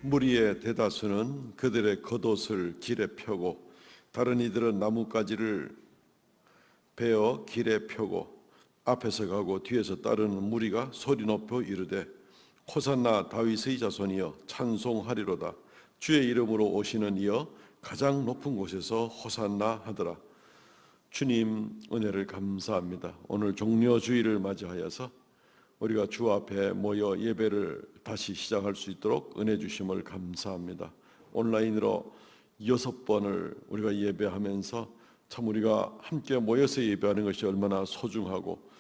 무리의 대다수는 그들의 겉옷을 길에 펴고 다른 이들은 나뭇가지를 베어 길에 펴고 앞에서 가고 뒤에서 따르는 무리가 소리 높여 이르되 호산나 다윗의 자손이여 찬송하리로다. 주의 이름으로 오시는 이여 가장 높은 곳에서 호산나 하더라. 주님 은혜를 감사합니다. 오늘 종려주일을 맞이하여서 우리가 주 앞에 모여 예배를 다시 시작할 수 있도록 은혜 주심을 감사합니다. 온라인으로 6번을 우리가 예배하면서 참 우리가 함께 모여서 예배하는 것이 얼마나 소중하고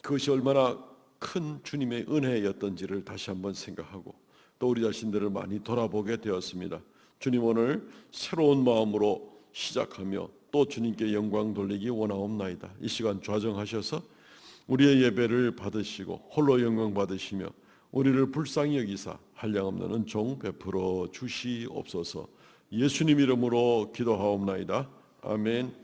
그것이 얼마나 큰 주님의 은혜였던지를 다시 한번 생각하고 또 우리 자신들을 많이 돌아보게 되었습니다. 주님 오늘 새로운 마음으로 시작하며 또 주님께 영광 돌리기 원하옵나이다. 이 시간 좌정하셔서 우리의 예배를 받으시고 홀로 영광 받으시며 우리를 불쌍히 여기사 한량없는 은총 베풀어 주시옵소서. 예수님 이름으로 기도하옵나이다. 아멘.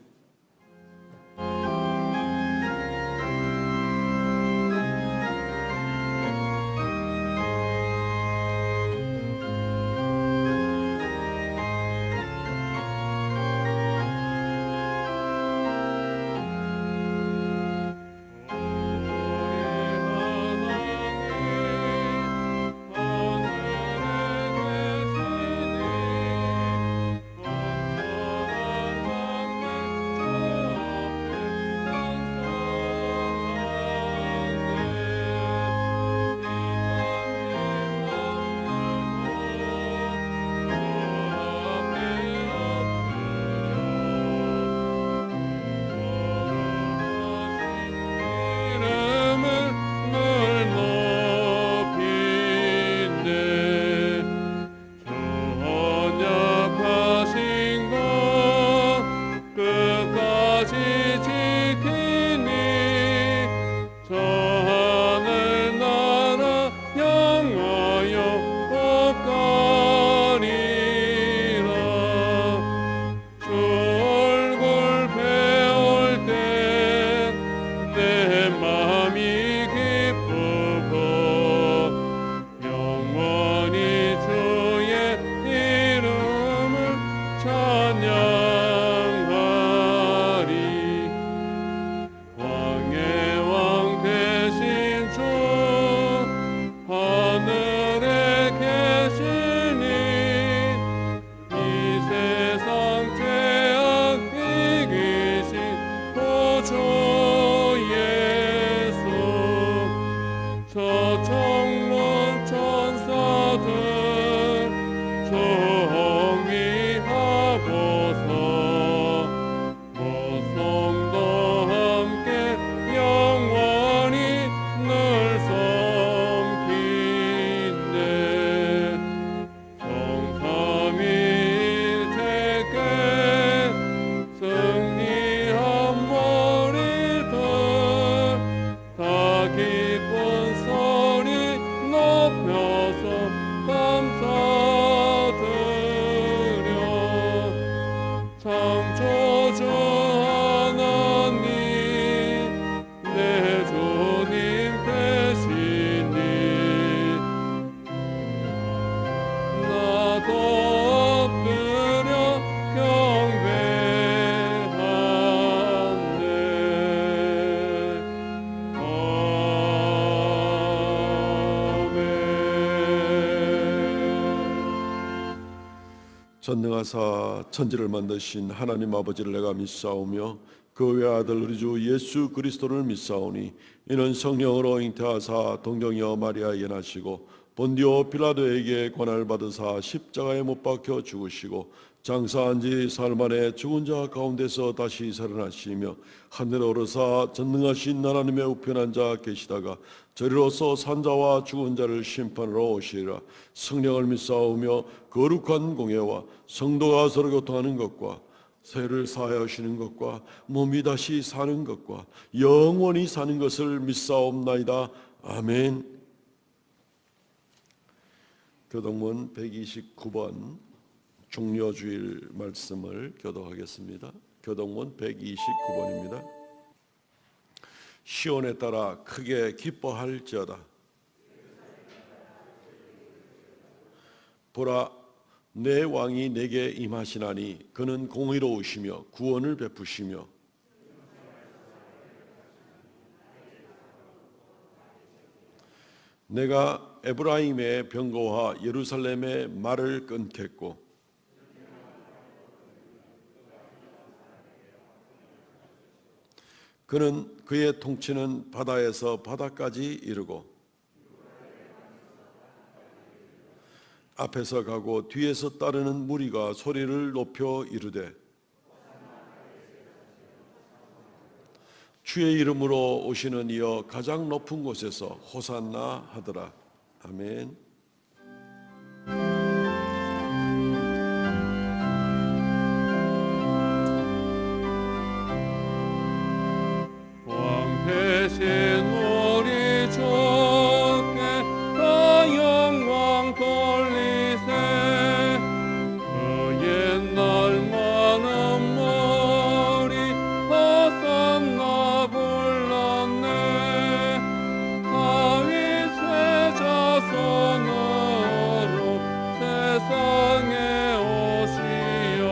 전능하사 천지를 만드신 하나님 아버지를 내가 믿사오며 그 외아들 우리 주 예수 그리스도를 믿사오니 이는 성령으로 잉태하사 동정녀 마리아에게 나시고 본디오 빌라도에게 고난을 받으사 십자가에 못 박혀 죽으시고 장사한 지 사흘 만에 죽은 자 가운데서 다시 살아나시며 하늘에 오르사 전능하신 하나님의 우편한 자 계시다가 저리로서 산자와 죽은 자를 심판하러 오시리라. 성령을 믿사오며 거룩한 공예와 성도가 서로 교통하는 것과 죄를 사하여주시는 것과 몸이 다시 사는 것과 영원히 사는 것을 믿사옵나이다. 아멘. 교동문 129번 종려주일 말씀을 교독하겠습니다. 교동문 129번입니다. 시온에 따라 크게 기뻐할지어다. 보라, 내 왕이 내게 임하시나니 그는 공의로우시며 구원을 베푸시며 내가 에브라임의 병거와 예루살렘의 말을 끊겠고 그는 그의 통치는 바다에서 바다까지 이르고 앞에서 가고 뒤에서 따르는 무리가 소리를 높여 이르되 주의 이름으로 오시는 이여 가장 높은 곳에서 호산나 하더라. 아멘. 왕 대신 우리 주께 다 영광 돌리세. 그 옛날 많은 머리 호산나 불렀네. 다윗의 자손으로 세상에 오시어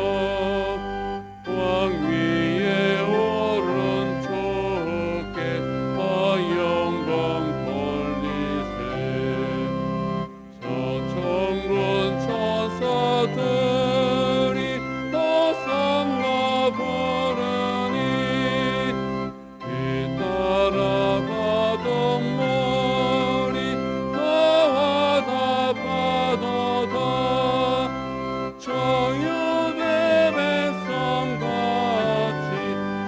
왕 위에 오른쪽에 다 영광 돌리세. 저천군 천사들이 호산나 부르니 뒤따라가던 머리 다하다 파도다. 저 유대 백성같이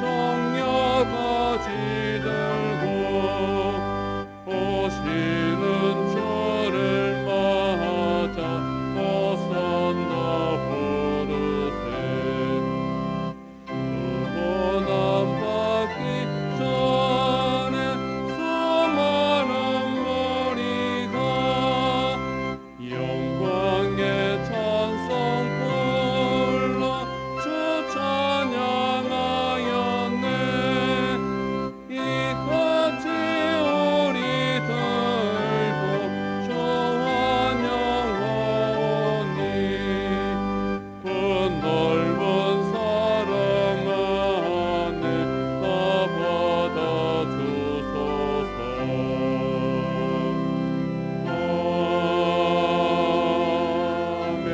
정려가지 들고 오시는 주를 맞아 호산나 부르세. 수고난 받기 전에 수많은 무리가 영광의 찬송 불러 주 찬양하였네. 이같이 우리들도 주 환영하오니 그 넓은 사랑 안에 다 받아주소서. 아멘.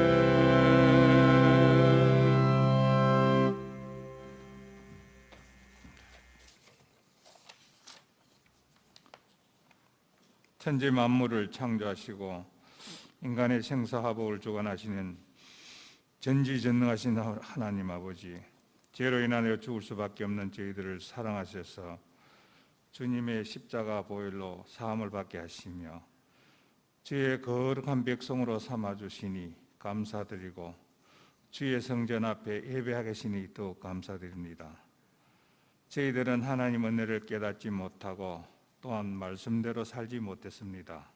천지 만물을 창조하시고 인간의 생사화복을 주관하시는 전지전능하신 하나님 아버지, 죄로 인하여 죽을 수밖에 없는 저희들을 사랑하셔서 주님의 십자가 보혈로 사함을 받게 하시며 주의 거룩한 백성으로 삼아주시니 감사드리고 주의 성전 앞에 예배하게 하시니 더욱 감사드립니다. 저희들은 하나님 은혜를 깨닫지 못하고 또한 말씀대로 살지 못했습니다.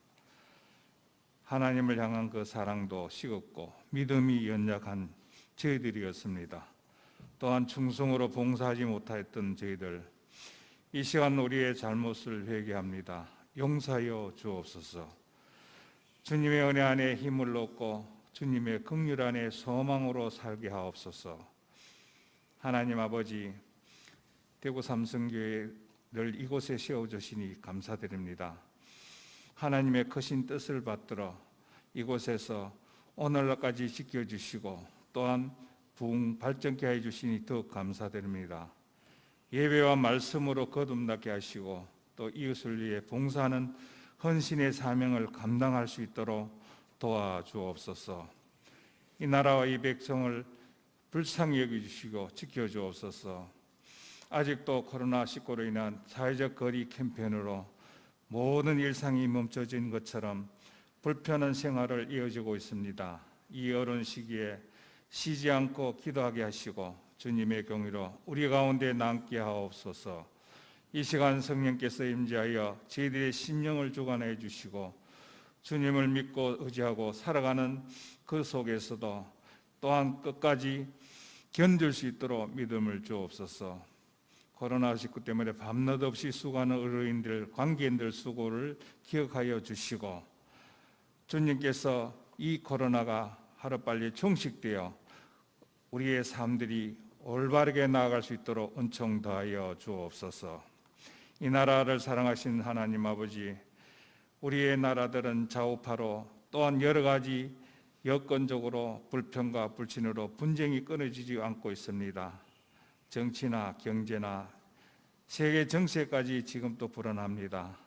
하나님을 향한 그 사랑도 식었고 믿음이 연약한 저희들이었습니다. 또한 충성으로 봉사하지 못하였던 저희들, 이 시간 우리의 잘못을 회개합니다. 용서하여 주옵소서. 주님의 은혜 안에 힘을 얻고 주님의 긍휼 안에 소망으로 살게 하옵소서. 하나님 아버지, 대구 삼성교회를 이곳에 세워주시니 감사드립니다. 하나님의 크신 뜻을 받들어 이곳에서 오늘날까지 지켜주시고 또한 부흥 발전케 해주시니 더욱 감사드립니다. 예배와 말씀으로 거듭나게 하시고 또 이웃을 위해 봉사하는 헌신의 사명을 감당할 수 있도록 도와주옵소서. 이 나라와 이 백성을 불쌍히 여겨주시고 지켜주옵소서. 아직도 코로나19로 인한 사회적 거리 캠페인으로 모든 일상이 멈춰진 것처럼 불편한 생활을 이어지고 있습니다. 이 어려운 시기에 쉬지 않고 기도하게 하시고 주님의 경위로 우리 가운데 남게 하옵소서. 이 시간 성령께서 임재하여 저희들의 심령을 주관해 주시고 주님을 믿고 의지하고 살아가는 그 속에서도 또한 끝까지 견딜 수 있도록 믿음을 주옵소서. 코로나19 때문에 밤낮 없이 수고하는 의료인들, 관계인들 수고를 기억하여 주시고 주님께서 이 코로나가 하루빨리 종식되어 우리의 삶들이 올바르게 나아갈 수 있도록 은총 더하여 주옵소서. 이 나라를 사랑하신 하나님 아버지, 우리의 나라들은 좌우파로 또한 여러 가지 여건적으로 불평과 불신으로 분쟁이 끊어지지 않고 있습니다. 정치나 경제나 세계 정세까지 지금 또 불어납니다.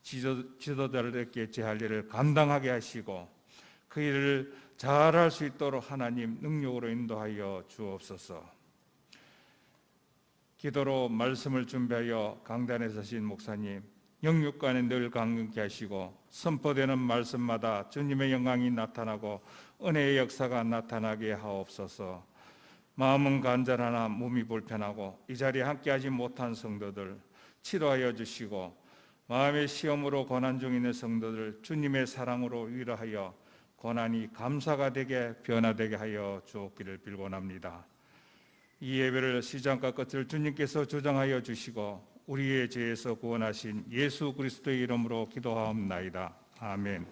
지도자들에게 제 할 일을 감당하게 하시고 그 일을 잘할 수 있도록 하나님 능력으로 인도하여 주옵소서. 기도로 말씀을 준비하여 강단에 서신 목사님, 영육간에 늘 강건케 하시고 선포되는 말씀마다 주님의 영광이 나타나고 은혜의 역사가 나타나게 하옵소서. 마음은 간절하나 몸이 불편하고 이 자리에 함께하지 못한 성도들 치료하여 주시고, 마음의 시험으로 고난 중에 있는 성도들 주님의 사랑으로 위로하여 고난이 감사가 되게 변화되게 하여 주옵기를 빌곤합니다. 이 예배를 시작과 끝을 주님께서 조정하여 주시고 우리의 죄에서 구원하신 예수 그리스도의 이름으로 기도하옵나이다. 아멘.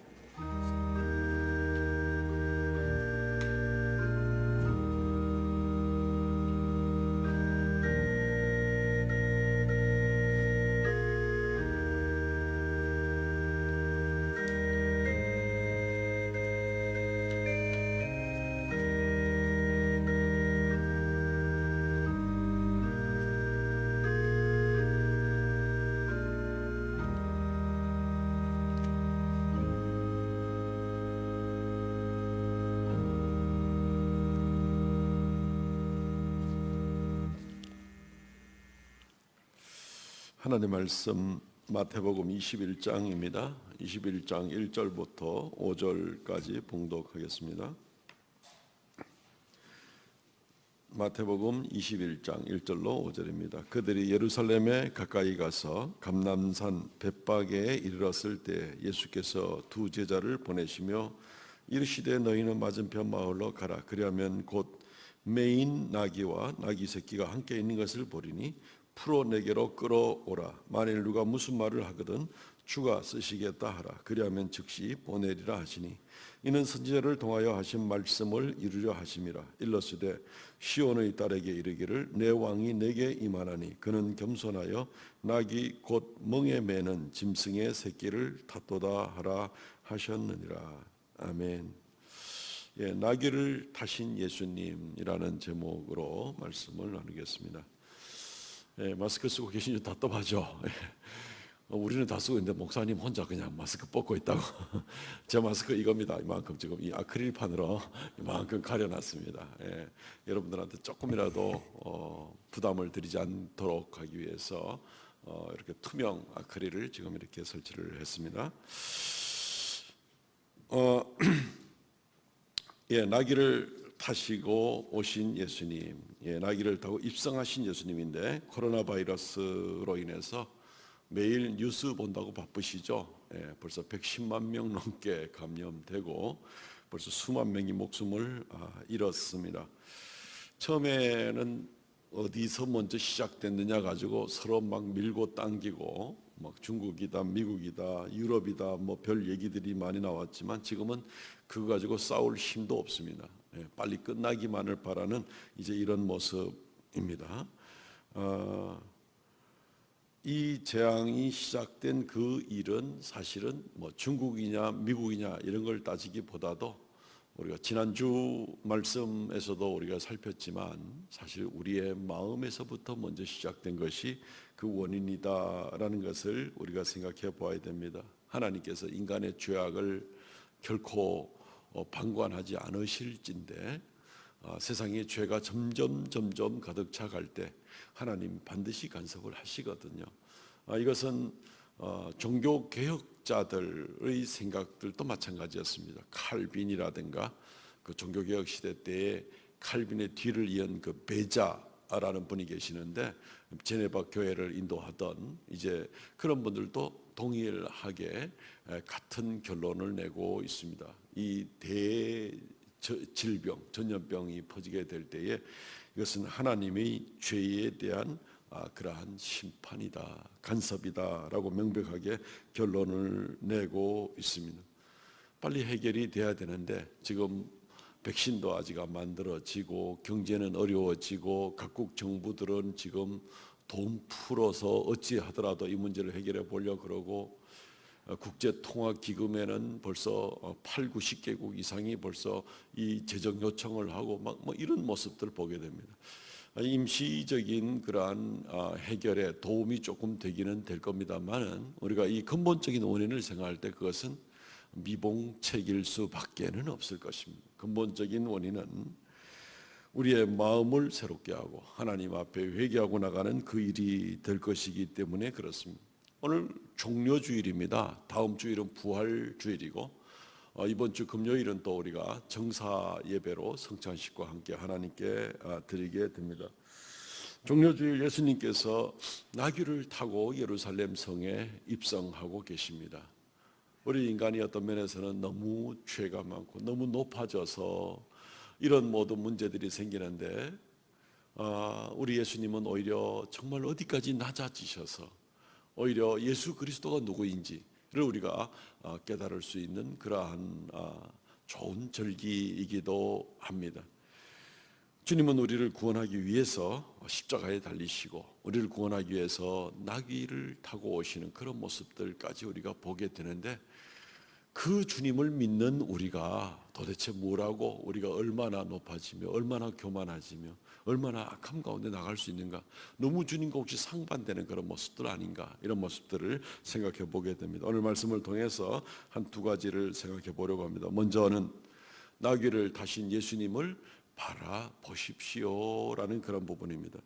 하나님 말씀 마태복음 21장입니다. 21장 1절부터 5절까지 봉독하겠습니다. 마태복음 21장 1절로 5절입니다. 그들이 예루살렘에 가까이 가서 감람산 벳바게에 이르렀을 때 예수께서 두 제자를 보내시며 이르시되 너희는 맞은편 마을로 가라. 그리하면 곧 매인 나귀와 나귀 새끼가 함께 있는 것을 보리니 풀어 내게로 끌어오라. 만일 누가 무슨 말을 하거든 주가 쓰시겠다 하라. 그리하면 즉시 보내리라 하시니 이는 선지자를 통하여 하신 말씀을 이루려 하심이라. 일러스되 시온의 딸에게 이르기를 내 왕이 내게 임하나니 그는 겸손하여 나귀 곧 멍에 매는 짐승의 새끼를 탔도다 하라 하셨느니라. 아멘. 예, 나귀를 타신 예수님이라는 제목으로 말씀을 나누겠습니다. 예, 마스크 쓰고 계시니 답답하죠. 예. 우리는 다 쓰고 있는데 목사님 혼자 그냥 마스크 벗고 있다고. 제 마스크 이겁니다. 이만큼 지금 이 아크릴판으로 이만큼 가려놨습니다. 예, 여러분들한테 조금이라도 부담을 드리지 않도록 하기 위해서 이렇게 투명 아크릴을 지금 이렇게 설치를 했습니다. 예, 나귀를 타시고 오신 예수님, 예, 나귀를 타고 입성하신 예수님인데 코로나 바이러스로 인해서 매일 뉴스 본다고 바쁘시죠. 예, 벌써 110만 명 넘게 감염되고 벌써 수만 명이 목숨을 잃었습니다. 처음에는 어디서 먼저 시작됐느냐 가지고 서로 막 밀고 당기고 막 중국이다, 미국이다, 유럽이다 뭐 별 얘기들이 많이 나왔지만 지금은 그거 가지고 싸울 힘도 없습니다. 예, 빨리 끝나기만을 바라는 이제 이런 모습입니다. 이 재앙이 시작된 그 일은 사실은 뭐 중국이냐 미국이냐 이런 걸 따지기보다도 우리가 지난주 말씀에서도 우리가 살폈지만 사실 우리의 마음에서부터 먼저 시작된 것이 그 원인이다라는 것을 우리가 생각해 보아야 됩니다. 하나님께서 인간의 죄악을 결코 방관하지 않으실진데 세상에 죄가 점점 가득 차갈 때 하나님 반드시 간섭을 하시거든요. 이것은 종교 개혁자들의 생각들도 마찬가지였습니다. 칼빈이라든가 그 종교 개혁 시대 때에 칼빈의 뒤를 이은 그 베자라는 분이 계시는데 제네바 교회를 인도하던 이제 그런 분들도 동일하게 같은 결론을 내고 있습니다. 이 대질병, 전염병이 퍼지게 될 때에 이것은 하나님의 죄에 대한 그러한 심판이다, 간섭이다라고 명백하게 결론을 내고 있습니다. 빨리 해결이 돼야 되는데 지금 백신도 아직 안 만들어지고 경제는 어려워지고 각국 정부들은 지금 돈 풀어서 어찌하더라도 이 문제를 해결해 보려고 그러고 국제통화기금에는 벌써 8, 90개국 이상이 벌써 이 재정 요청을 하고 막 뭐 이런 모습들을 보게 됩니다. 임시적인 그러한 해결에 도움이 조금 되기는 될 겁니다만은 우리가 이 근본적인 원인을 생각할 때 그것은 미봉책일 수밖에는 없을 것입니다. 근본적인 원인은 우리의 마음을 새롭게 하고 하나님 앞에 회개하고 나가는 그 일이 될 것이기 때문에 그렇습니다. 오늘 종료주일입니다. 다음 주일은 부활주일이고 이번 주 금요일은 또 우리가 정사 예배로 성찬식과 함께 하나님께 드리게 됩니다. 종료주일 예수님께서 나귀를 타고 예루살렘 성에 입성하고 계십니다. 우리 인간이 어떤 면에서는 너무 죄가 많고 너무 높아져서 이런 모든 문제들이 생기는데 우리 예수님은 오히려 정말 어디까지 낮아지셔서 오히려 예수 그리스도가 누구인지를 우리가 깨달을 수 있는 그러한 좋은 절기이기도 합니다. 주님은 우리를 구원하기 위해서 십자가에 달리시고 우리를 구원하기 위해서 나귀를 타고 오시는 그런 모습들까지 우리가 보게 되는데 그 주님을 믿는 우리가 도대체 뭐라고 우리가 얼마나 높아지며 얼마나 교만해지며 얼마나 악함 가운데 나갈 수 있는가, 너무 주님과 혹시 상반되는 그런 모습들 아닌가, 이런 모습들을 생각해 보게 됩니다. 오늘 말씀을 통해서 한 두 가지를 생각해 보려고 합니다. 먼저는 나귀를 타신 예수님을 바라보십시오라는 그런 부분입니다.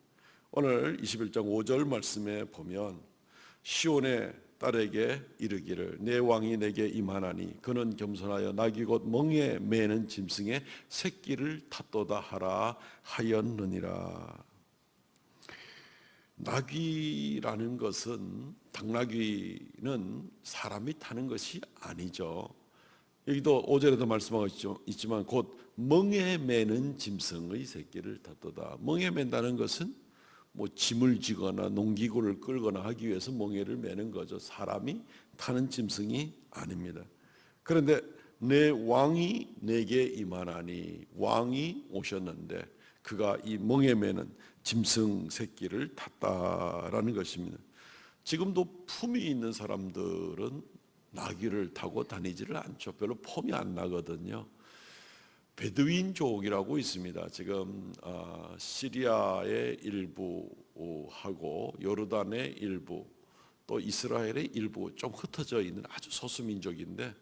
오늘 21장 5절 말씀에 보면 시온의 딸에게 이르기를 내 왕이 내게 임하나니 그는 겸손하여 나귀 곧 멍에 매는 짐승의 새끼를 탔도다 하라 하였느니라. 나귀라는 것은 당나귀는 사람이 타는 것이 아니죠. 여기도 5절에도 말씀하고 있지만 곧 멍에 매는 짐승의 새끼를 탔도다. 멍에 맨다는 것은 뭐 짐을 지거나 농기구를 끌거나 하기 위해서 멍에를 매는 거죠. 사람이 타는 짐승이 아닙니다. 그런데 내 왕이 내게 임하나니, 왕이 오셨는데 그가 이 멍에 매는 짐승 새끼를 탔다라는 것입니다. 지금도 품이 있는 사람들은 나귀를 타고 다니지를 않죠. 별로 폼이 안 나거든요. 베두인족이라고 있습니다. 지금 시리아의 일부하고 요르단의 일부, 또 이스라엘의 일부 좀 흩어져 있는 아주 소수민족인데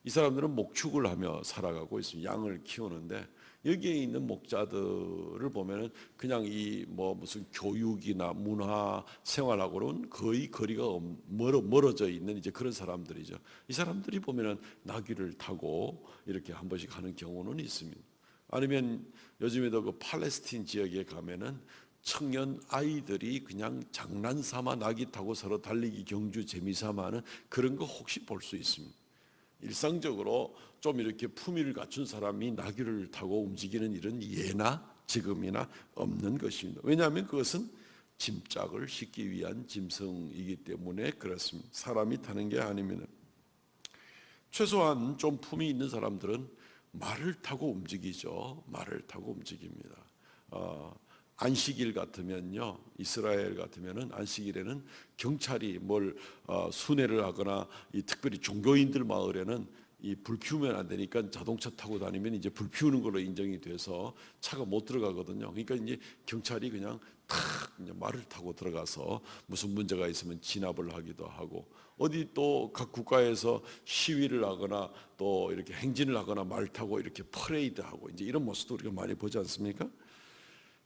이 사람들은 목축을 하며 살아가고 있습니다. 양을 키우는데 여기에 있는 목자들을 보면은 그냥 이 뭐 무슨 교육이나 문화 생활하고는 거의 거리가 멀어져 있는 이제 그런 사람들이죠. 이 사람들이 보면은 나귀를 타고 이렇게 한 번씩 하는 경우는 있습니다. 아니면 요즘에도 그 팔레스틴 지역에 가면은 청년 아이들이 그냥 장난삼아 나귀 타고 서로 달리기 경주 재미삼아 하는 그런 거 혹시 볼 수 있습니다. 일상적으로 좀 이렇게 품위를 갖춘 사람이 나귀를 타고 움직이는 일은 예나 지금이나 없는 것입니다. 왜냐하면 그것은 짐짝을 싣기 위한 짐승이기 때문에 그렇습니다. 사람이 타는 게 아닙니다. 최소한 좀 품이 있는 사람들은 말을 타고 움직이죠. 말을 타고 움직입니다. 안식일 같으면요, 이스라엘 같으면은 안식일에는 경찰이 뭘 순회를 하거나 이 특별히 종교인들 마을에는 이 불 피우면 안 되니까 자동차 타고 다니면 이제 불 피우는 걸로 인정이 돼서 차가 못 들어가거든요. 그러니까 이제 경찰이 그냥 탁 그냥 말을 타고 들어가서 무슨 문제가 있으면 진압을 하기도 하고, 어디 또 각 국가에서 시위를 하거나 또 이렇게 행진을 하거나 말 타고 이렇게 퍼레이드하고 이제 이런 모습도 우리가 많이 보지 않습니까?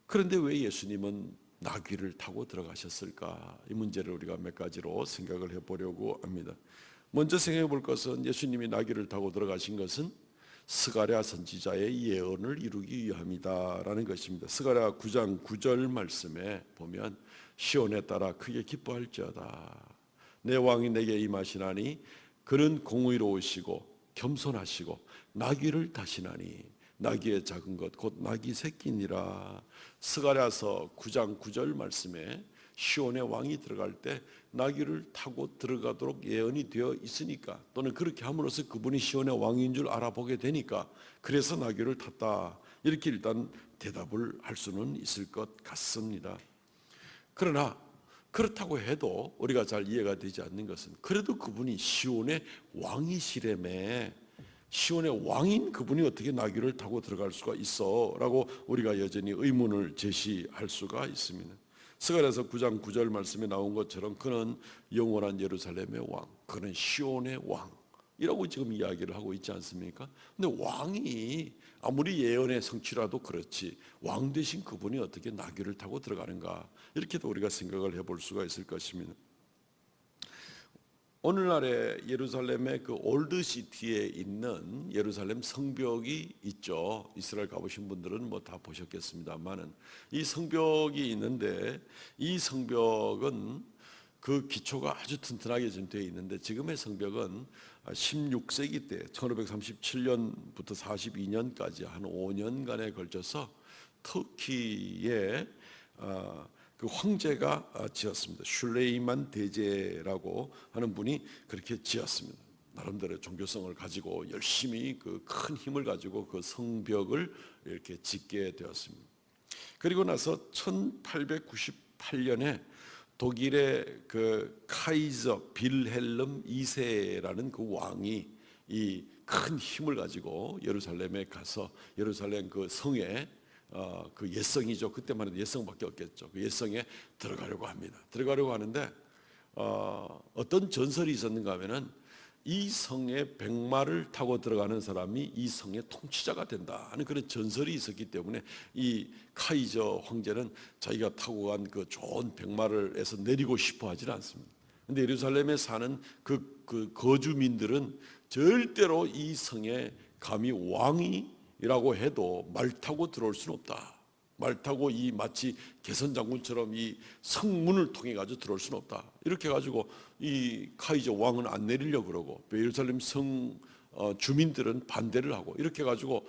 그런데 왜 예수님은 나귀를 타고 들어가셨을까? 이 문제를 우리가 몇 가지로 생각을 해보려고 합니다. 먼저 생각해 볼 것은 예수님이 나귀를 타고 들어가신 것은 스가랴 선지자의 예언을 이루기 위함이다라는 것입니다. 스가랴 9장 9절 말씀에 보면 시온에 따라 크게 기뻐할지어다. 내 왕이 내게 임하시나니 그는 공의로우시고 겸손하시고 나귀를 타시나니 나귀의 작은 것 곧 나귀 새끼니라. 스가랴서 9장 9절 말씀에 시온의 왕이 들어갈 때 나귀를 타고 들어가도록 예언이 되어 있으니까, 또는 그렇게 함으로써 그분이 시온의 왕인 줄 알아보게 되니까 그래서 나귀를 탔다, 이렇게 일단 대답을 할 수는 있을 것 같습니다. 그러나 그렇다고 해도 우리가 잘 이해가 되지 않는 것은, 그래도 그분이 시온의 왕이시라며, 시온의 왕인 그분이 어떻게 나귀를 타고 들어갈 수가 있어? 라고 우리가 여전히 의문을 제시할 수가 있습니다. 스가랴서 9장 9절 말씀에 나온 것처럼 그는 영원한 예루살렘의 왕, 그는 시온의 왕이라고 지금 이야기를 하고 있지 않습니까? 근데 왕이 아무리 예언의 성취라도 그렇지, 왕 되신 그분이 어떻게 나귀를 타고 들어가는가, 이렇게도 우리가 생각을 해볼 수가 있을 것입니다. 오늘날의 예루살렘의 그 올드시티에 있는 예루살렘 성벽이 있죠. 이스라엘 가보신 분들은 뭐 다 보셨겠습니다만은, 이 성벽이 있는데 이 성벽은 그 기초가 아주 튼튼하게 좀 되어 있는데, 지금의 성벽은 16세기 때 1537년부터 42년까지 한 5년간에 걸쳐서 터키의 그 황제가 지었습니다. 슐레이만 대제라고 하는 분이 그렇게 지었습니다. 나름대로 종교성을 가지고 열심히 그 큰 힘을 가지고 그 성벽을 이렇게 짓게 되었습니다. 그리고 나서 1898년에 독일의 그 카이저 빌헬름 2세라는 그 왕이 이 큰 힘을 가지고 예루살렘에 가서 예루살렘 그 성에 그 예성이죠. 그때만 해도 예성밖에 없겠죠. 그 예성에 들어가려고 합니다. 들어가려고 하는데 어떤 전설이 있었는가 하면은, 이 성에 백마를 타고 들어가는 사람이 이 성의 통치자가 된다 하는 그런 전설이 있었기 때문에 이 카이저 황제는 자기가 타고 간 그 좋은 백마를에서 내리고 싶어 하지는 않습니다. 그런데 예루살렘에 사는 그 거주민들은 절대로 이 성에 감히 왕이라고 해도 말 타고 들어올 수는 없다. 말 타고 이 마치 개선 장군처럼 이 성문을 통해 가지고 들어올 수는 없다. 이렇게 가지고 이 카이저 왕은 안 내리려고 그러고, 예루살렘 성 주민들은 반대를 하고, 이렇게 가지고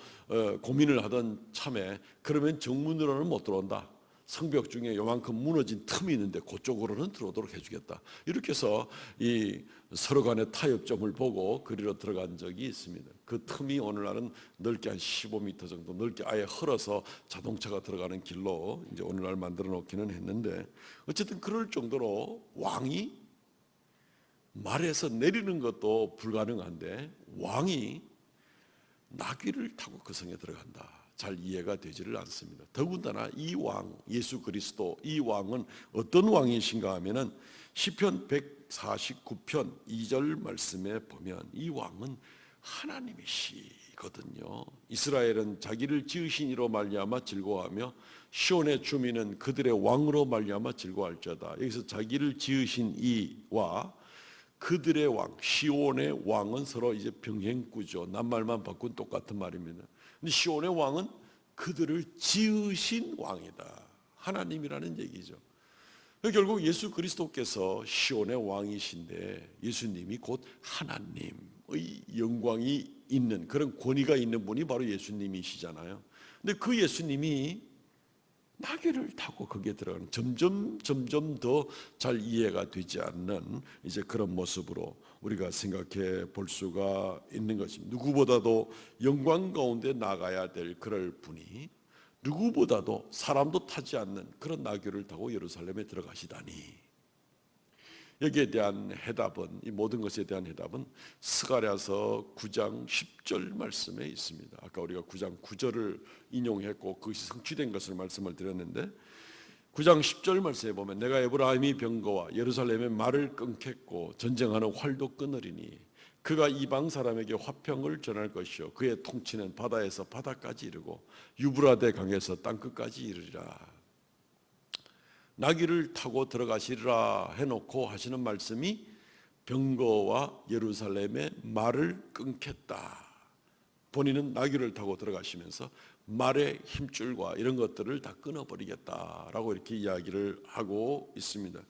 고민을 하던 참에, 그러면 정문으로는 못 들어온다. 성벽 중에 요만큼 무너진 틈이 있는데 그쪽으로는 들어오도록 해주겠다. 이렇게 해서 이 서로 간의 타협점을 보고 그리로 들어간 적이 있습니다. 그 틈이 오늘날은 넓게 한 15m 정도 넓게 아예 헐어서 자동차가 들어가는 길로 이제 오늘날 만들어 놓기는 했는데, 어쨌든 그럴 정도로 왕이 말에서 내리는 것도 불가능한데 왕이 나귀를 타고 그 성에 들어간다. 잘 이해가 되지를 않습니다. 더군다나 이 왕, 예수 그리스도, 이 왕은 어떤 왕이신가 하면은 시편 149편 2절 말씀에 보면 이 왕은 하나님이시거든요. 이스라엘은 자기를 지으신 이로 말미암아 즐거워하며 시온의 주민은 그들의 왕으로 말미암아 즐거워할지어다. 여기서 자기를 지으신 이와 그들의 왕, 시온의 왕은 서로 이제 병행구조, 낱말만 바꾼 똑같은 말입니다. 근데 시온의 왕은 그들을 지으신 왕이다. 하나님이라는 얘기죠. 결국 예수 그리스도께서 시온의 왕이신데, 예수님이 곧 하나님의 영광이 있는 그런 권위가 있는 분이 바로 예수님이시잖아요. 근데 그 예수님이 나귀를 타고 거기에 들어가는, 점점 더 잘 이해가 되지 않는 이제 그런 모습으로 우리가 생각해 볼 수가 있는 것입니다. 누구보다도 영광 가운데 나가야 될 그럴 분이 누구보다도 사람도 타지 않는 그런 나귀를 타고 예루살렘에 들어가시다니, 여기에 대한 해답은, 이 모든 것에 대한 해답은 스가랴서 9장 10절 말씀에 있습니다. 아까 우리가 9장 9절을 인용했고 그것이 성취된 것을 말씀을 드렸는데, 9장 10절 말씀에 보면 내가 에브라임이 병거와 예루살렘의 말을 끊겠고 전쟁하는 활도 끊으리니 그가 이방 사람에게 화평을 전할 것이요 그의 통치는 바다에서 바다까지 이르고 유브라데 강에서 땅끝까지 이르리라. 나귀를 타고 들어가시리라 해놓고 하시는 말씀이 병거와 예루살렘의 말을 끊겠다. 본인은 나귀를 타고 들어가시면서 말의 힘줄과 이런 것들을 다 끊어버리겠다라고 이렇게 이야기를 하고 있습니다.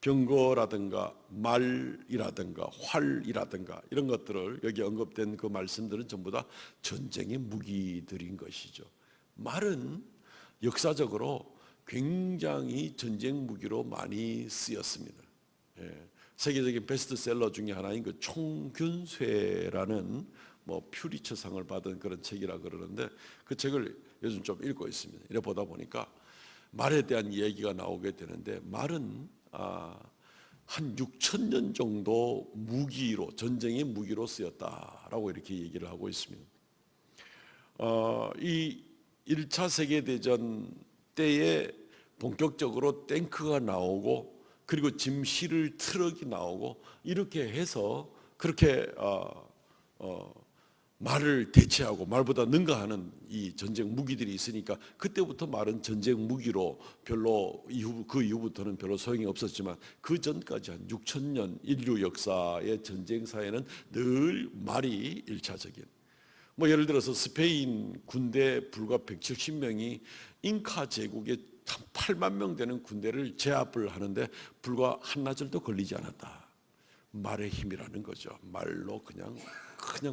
병거라든가 말이라든가 활이라든가 이런 것들을, 여기 언급된 그 말씀들은 전부 다 전쟁의 무기들인 것이죠. 말은 역사적으로 굉장히 전쟁 무기로 많이 쓰였습니다. 세계적인 베스트셀러 중에 하나인 그 총균쇠라는 퓨리처상을 받은 그런 책이라 그러는데 그 책을 요즘 좀 읽고 있습니다. 이래 보다 보니까 말에 대한 이야기가 나오게 되는데 말은 한 6,000년 정도 무기로 전쟁의 무기로 쓰였다라고 이렇게 얘기를 하고 있습니다. 이 1차 세계대전 때에 본격적으로 탱크가 나오고 그리고 짐 실을 트럭이 나오고 이렇게 해서 그렇게 말을 대체하고 말보다 능가하는 이 전쟁 무기들이 있으니까 그때부터 말은 전쟁 무기로 별로 그 이후부터는 별로 소용이 없었지만 그 전까지 한 6,000년 인류 역사의 전쟁사에는 늘 말이 일차적인. 예를 들어서 스페인 군대 불과 170명이 잉카 제국의 한 8만 명 되는 군대를 제압을 하는데 불과 한나절도 걸리지 않았다. 말의 힘이라는 거죠. 말로 그냥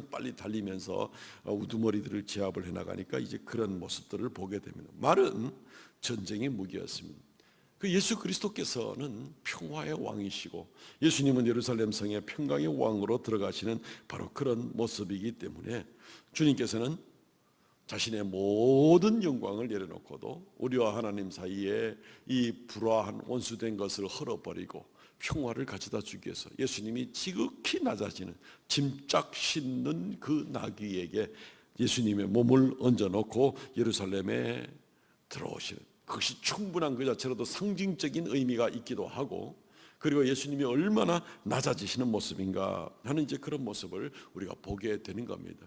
빨리 달리면서 우두머리들을 제압을 해나가니까 이제 그런 모습들을 보게 됩니다. 말은 전쟁의 무기였습니다. 그 예수 그리스도께서는 평화의 왕이시고 예수님은 예루살렘 성의 평강의 왕으로 들어가시는 바로 그런 모습이기 때문에 주님께서는 자신의 모든 영광을 내려놓고도 우리와 하나님 사이에 이 불화한 원수된 것을 헐어버리고 평화를 가져다 주기 위해서 예수님이 지극히 낮아지는 짐짝 싣는 그 나귀에게 예수님의 몸을 얹어놓고 예루살렘에 들어오시는 그것이 충분한 그 자체로도 상징적인 의미가 있기도 하고 그리고 예수님이 얼마나 낮아지시는 모습인가 하는 이제 그런 모습을 우리가 보게 되는 겁니다.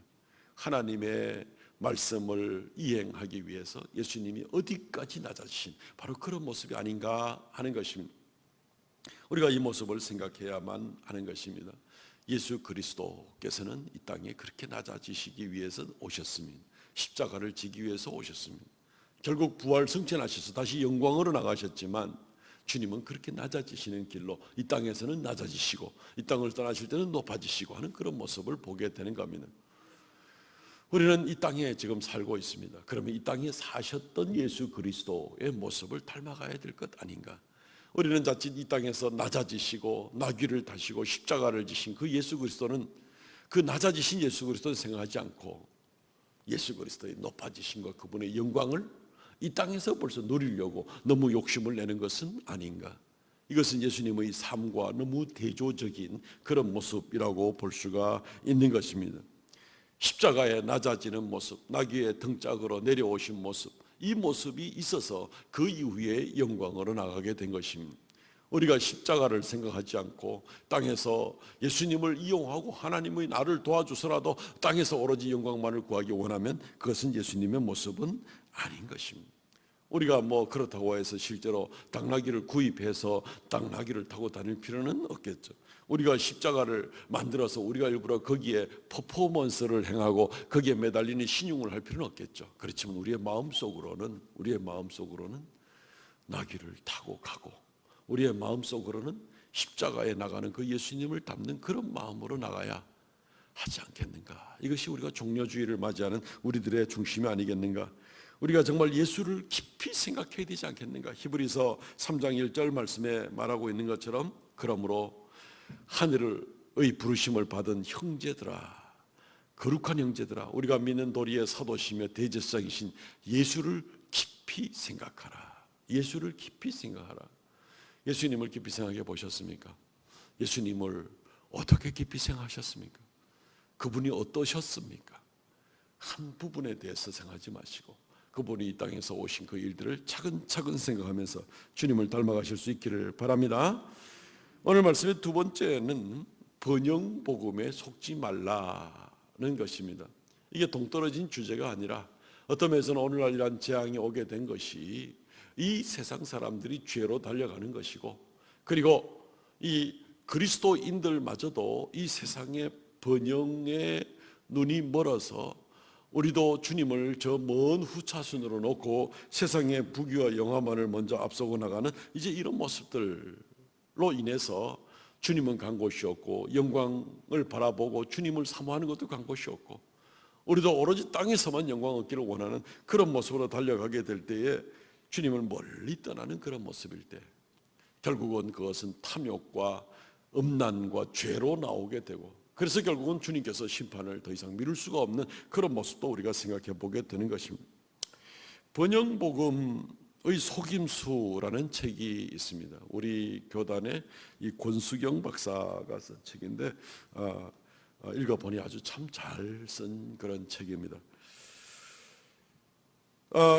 하나님의 말씀을 이행하기 위해서 예수님이 어디까지 낮아지신 바로 그런 모습이 아닌가 하는 것입니다. 우리가 이 모습을 생각해야만 하는 것입니다. 예수 그리스도께서는 이 땅에 그렇게 낮아지시기 위해서 오셨습니다. 십자가를 지기 위해서 오셨습니다. 결국 부활 승천하셔서 다시 영광으로 나가셨지만 주님은 그렇게 낮아지시는 길로 이 땅에서는 낮아지시고 이 땅을 떠나실 때는 높아지시고 하는 그런 모습을 보게 되는 겁니다. 우리는 이 땅에 지금 살고 있습니다. 그러면 이 땅에 사셨던 예수 그리스도의 모습을 닮아가야 될 것 아닌가? 우리는 자칫 이 땅에서 낮아지시고 나귀를 타시고 십자가를 지신 그 예수 그리스도는 그 낮아지신 예수 그리스도를 생각하지 않고 예수 그리스도의 높아지신 것 그분의 영광을 이 땅에서 벌써 누리려고 너무 욕심을 내는 것은 아닌가? 이것은 예수님의 삶과 너무 대조적인 그런 모습이라고 볼 수가 있는 것입니다. 십자가에 낮아지는 모습, 나귀의 등짝으로 내려오신 모습, 이 모습이 있어서 그 이후에 영광으로 나가게 된 것입니다. 우리가 십자가를 생각하지 않고 땅에서 예수님을 이용하고 하나님의 나를 도와주서라도 땅에서 오로지 영광만을 구하기 원하면 그것은 예수님의 모습은 아닌 것입니다. 우리가 그렇다고 해서 실제로 당나귀를 구입해서 당나귀를 타고 다닐 필요는 없겠죠. 우리가 십자가를 만들어서 우리가 일부러 거기에 퍼포먼스를 행하고 거기에 매달리는 신용을 할 필요는 없겠죠. 그렇지만 우리의 마음속으로는 나귀를 타고 가고 우리의 마음속으로는 십자가에 나가는 그 예수님을 담는 그런 마음으로 나가야 하지 않겠는가? 이것이 우리가 종려주의를 맞이하는 우리들의 중심이 아니겠는가? 우리가 정말 예수를 깊이 생각해야 되지 않겠는가? 히브리서 3장 1절 말씀에 말하고 있는 것처럼 그러므로 하늘의 부르심을 받은 형제들아, 거룩한 형제들아, 우리가 믿는 도리의 사도시며 대제사장이신 예수를 깊이 생각하라. 예수를 깊이 생각하라. 예수님을 깊이 생각해 보셨습니까? 예수님을 어떻게 깊이 생각하셨습니까? 그분이 어떠셨습니까? 한 부분에 대해서 생각하지 마시고 그분이 이 땅에서 오신 그 일들을 차근차근 생각하면서 주님을 닮아가실 수 있기를 바랍니다. 오늘 말씀의 두 번째는 번영복음에 속지 말라는 것입니다. 이게 동떨어진 주제가 아니라 어떤 면에서는 오늘날 이러한 재앙이 오게 된 것이 이 세상 사람들이 죄로 달려가는 것이고 그리고 이 그리스도인들마저도 이 세상의 번영에 눈이 멀어서 우리도 주님을 저 먼 후차순으로 놓고 세상의 부귀와 영화만을 먼저 앞서고 나가는 이제 이런 모습들로 인해서 주님은 간 곳이 없고 영광을 바라보고 주님을 사모하는 것도 간 곳이 없고 우리도 오로지 땅에서만 영광 얻기를 원하는 그런 모습으로 달려가게 될 때에 주님을 멀리 떠나는 그런 모습일 때 결국은 그것은 탐욕과 음란과 죄로 나오게 되고, 그래서 결국은 주님께서 심판을 더 이상 미룰 수가 없는 그런 모습도 우리가 생각해 보게 되는 것입니다. 번영복음의 속임수라는 책이 있습니다. 우리 교단의 이 권수경 박사가 쓴 책인데 읽어보니 아주 참 잘 쓴 그런 책입니다.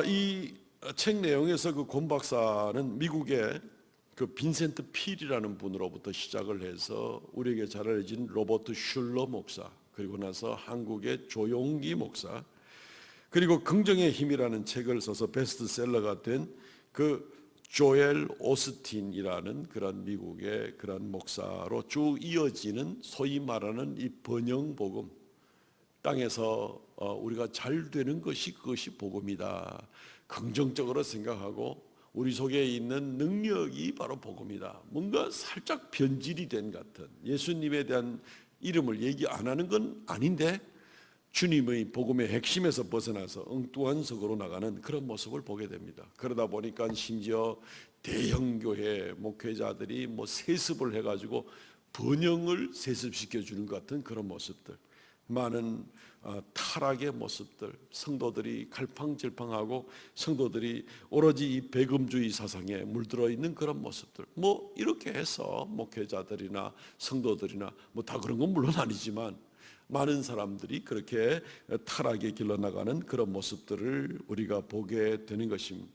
이 책 내용에서 그 권 박사는 미국의 그 빈센트 필이라는 분으로부터 시작을 해서 우리에게 잘 알려진 로버트 슐러 목사, 그리고 나서 한국의 조용기 목사, 그리고 긍정의 힘이라는 책을 써서 베스트셀러가 된 그 조엘 오스틴이라는 그런 미국의 그런 목사로 쭉 이어지는 소위 말하는 이 번영복음, 땅에서 우리가 잘 되는 것이 그것이 복음이다, 긍정적으로 생각하고 우리 속에 있는 능력이 바로 복음이다, 뭔가 살짝 변질이 된 같은, 예수님에 대한 이름을 얘기 안 하는 건 아닌데 주님의 복음의 핵심에서 벗어나서 엉뚱한 속으로 나가는 그런 모습을 보게 됩니다. 그러다 보니까 심지어 대형교회 목회자들이 세습을 해가지고 번영을 세습시켜 주는 것 같은 그런 모습들, 많은 타락의 모습들, 성도들이 갈팡질팡하고 성도들이 오로지 이 배금주의 사상에 물들어 있는 그런 모습들, 이렇게 해서 목회자들이나 성도들이나 다 그런 건 물론 아니지만 많은 사람들이 그렇게 타락에 길러 나가는 그런 모습들을 우리가 보게 되는 것입니다.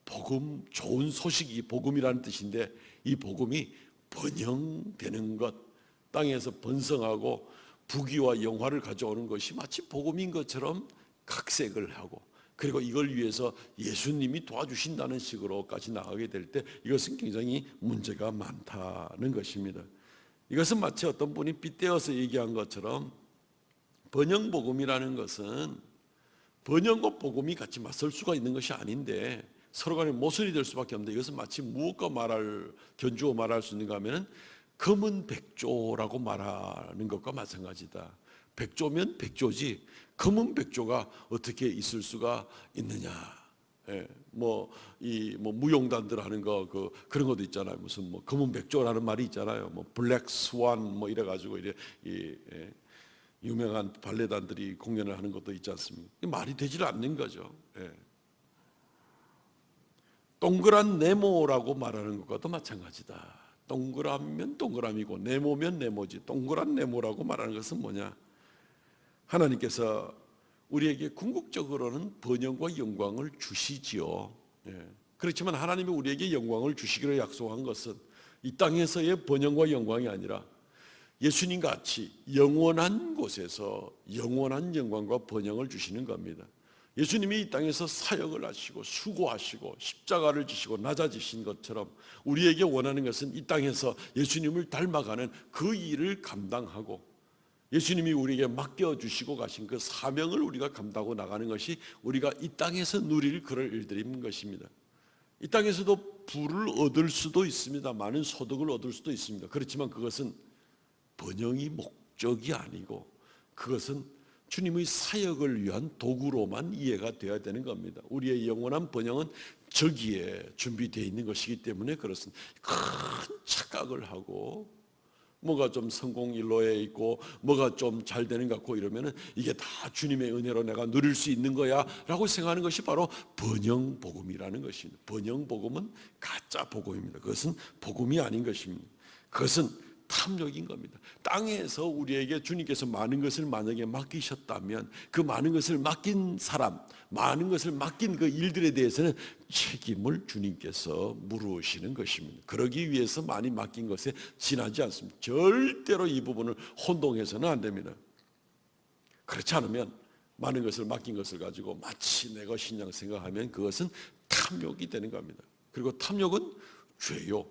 복음, 좋은 소식이 복음이라는 뜻인데 이 복음이 번영되는 것, 땅에서 번성하고 부귀와 영화를 가져오는 것이 마치 복음인 것처럼 각색을 하고, 그리고 이걸 위해서 예수님이 도와주신다는 식으로까지 나가게 될 때 이것은 굉장히 문제가 많다는 것입니다. 이것은 마치 어떤 분이 빗대어서 얘기한 것처럼 번영복음이라는 것은 번영과 복음이 같이 맞설 수가 있는 것이 아닌데 서로 간에 모순이 될 수밖에 없는데, 이것은 마치 무엇과 견주어 말할 수 있는가 하면 검은 백조라고 말하는 것과 마찬가지다. 백조면 백조지 검은 백조가 어떻게 있을 수가 있느냐. 무용단들 하는 거 그런 것도 있잖아요. 무슨 검은 백조라는 말이 있잖아요. 블랙 스완 이래 가지고 유명한 발레단들이 공연을 하는 것도 있지 않습니까? 말이 되질 않는 거죠. 동그란 네모라고 말하는 것과도 마찬가지다. 동그라면 동그라미고 네모면 네모지. 동그란 네모라고 말하는 것은 뭐냐? 하나님께서 우리에게 궁극적으로는 번영과 영광을 주시지요. 그렇지만 하나님이 우리에게 영광을 주시기로 약속한 것은 이 땅에서의 번영과 영광이 아니라 예수님 같이 영원한 곳에서 영원한 영광과 번영을 주시는 겁니다. 예수님이 이 땅에서 사역을 하시고 수고하시고 십자가를 지시고 낮아지신 것처럼 우리에게 원하는 것은 이 땅에서 예수님을 닮아가는 그 일을 감당하고 예수님이 우리에게 맡겨주시고 가신 그 사명을 우리가 감당하고 나가는 것이 우리가 이 땅에서 누릴 그럴 일들인 것입니다. 이 땅에서도 부를 얻을 수도 있습니다. 많은 소득을 얻을 수도 있습니다. 그렇지만 그것은 번영이 목적이 아니고 그것은 주님의 사역을 위한 도구로만 이해가 되어야 되는 겁니다. 우리의 영원한 번영은 저기에 준비되어 있는 것이기 때문에 그렇습니다. 큰 착각을 하고 뭐가 좀 성공 일로에 있고 뭐가 좀 잘 되는 것 같고 이러면은 이게 다 주님의 은혜로 내가 누릴 수 있는 거야 라고 생각하는 것이 바로 번영복음이라는 것입니다. 번영복음은 가짜 복음입니다. 그것은 복음이 아닌 것입니다. 그것은 탐욕인 겁니다. 땅에서 우리에게 주님께서 많은 것을 만약에 맡기셨다면 그 많은 것을 맡긴 사람, 많은 것을 맡긴 그 일들에 대해서는 책임을 주님께서 물으시는 것입니다. 그러기 위해서 많이 맡긴 것에 지나지 않습니다. 절대로 이 부분을 혼동해서는 안 됩니다. 그렇지 않으면 많은 것을 맡긴 것을 가지고 마치 내 것이냐 생각하면 그것은 탐욕이 되는 겁니다. 그리고 탐욕은 죄요.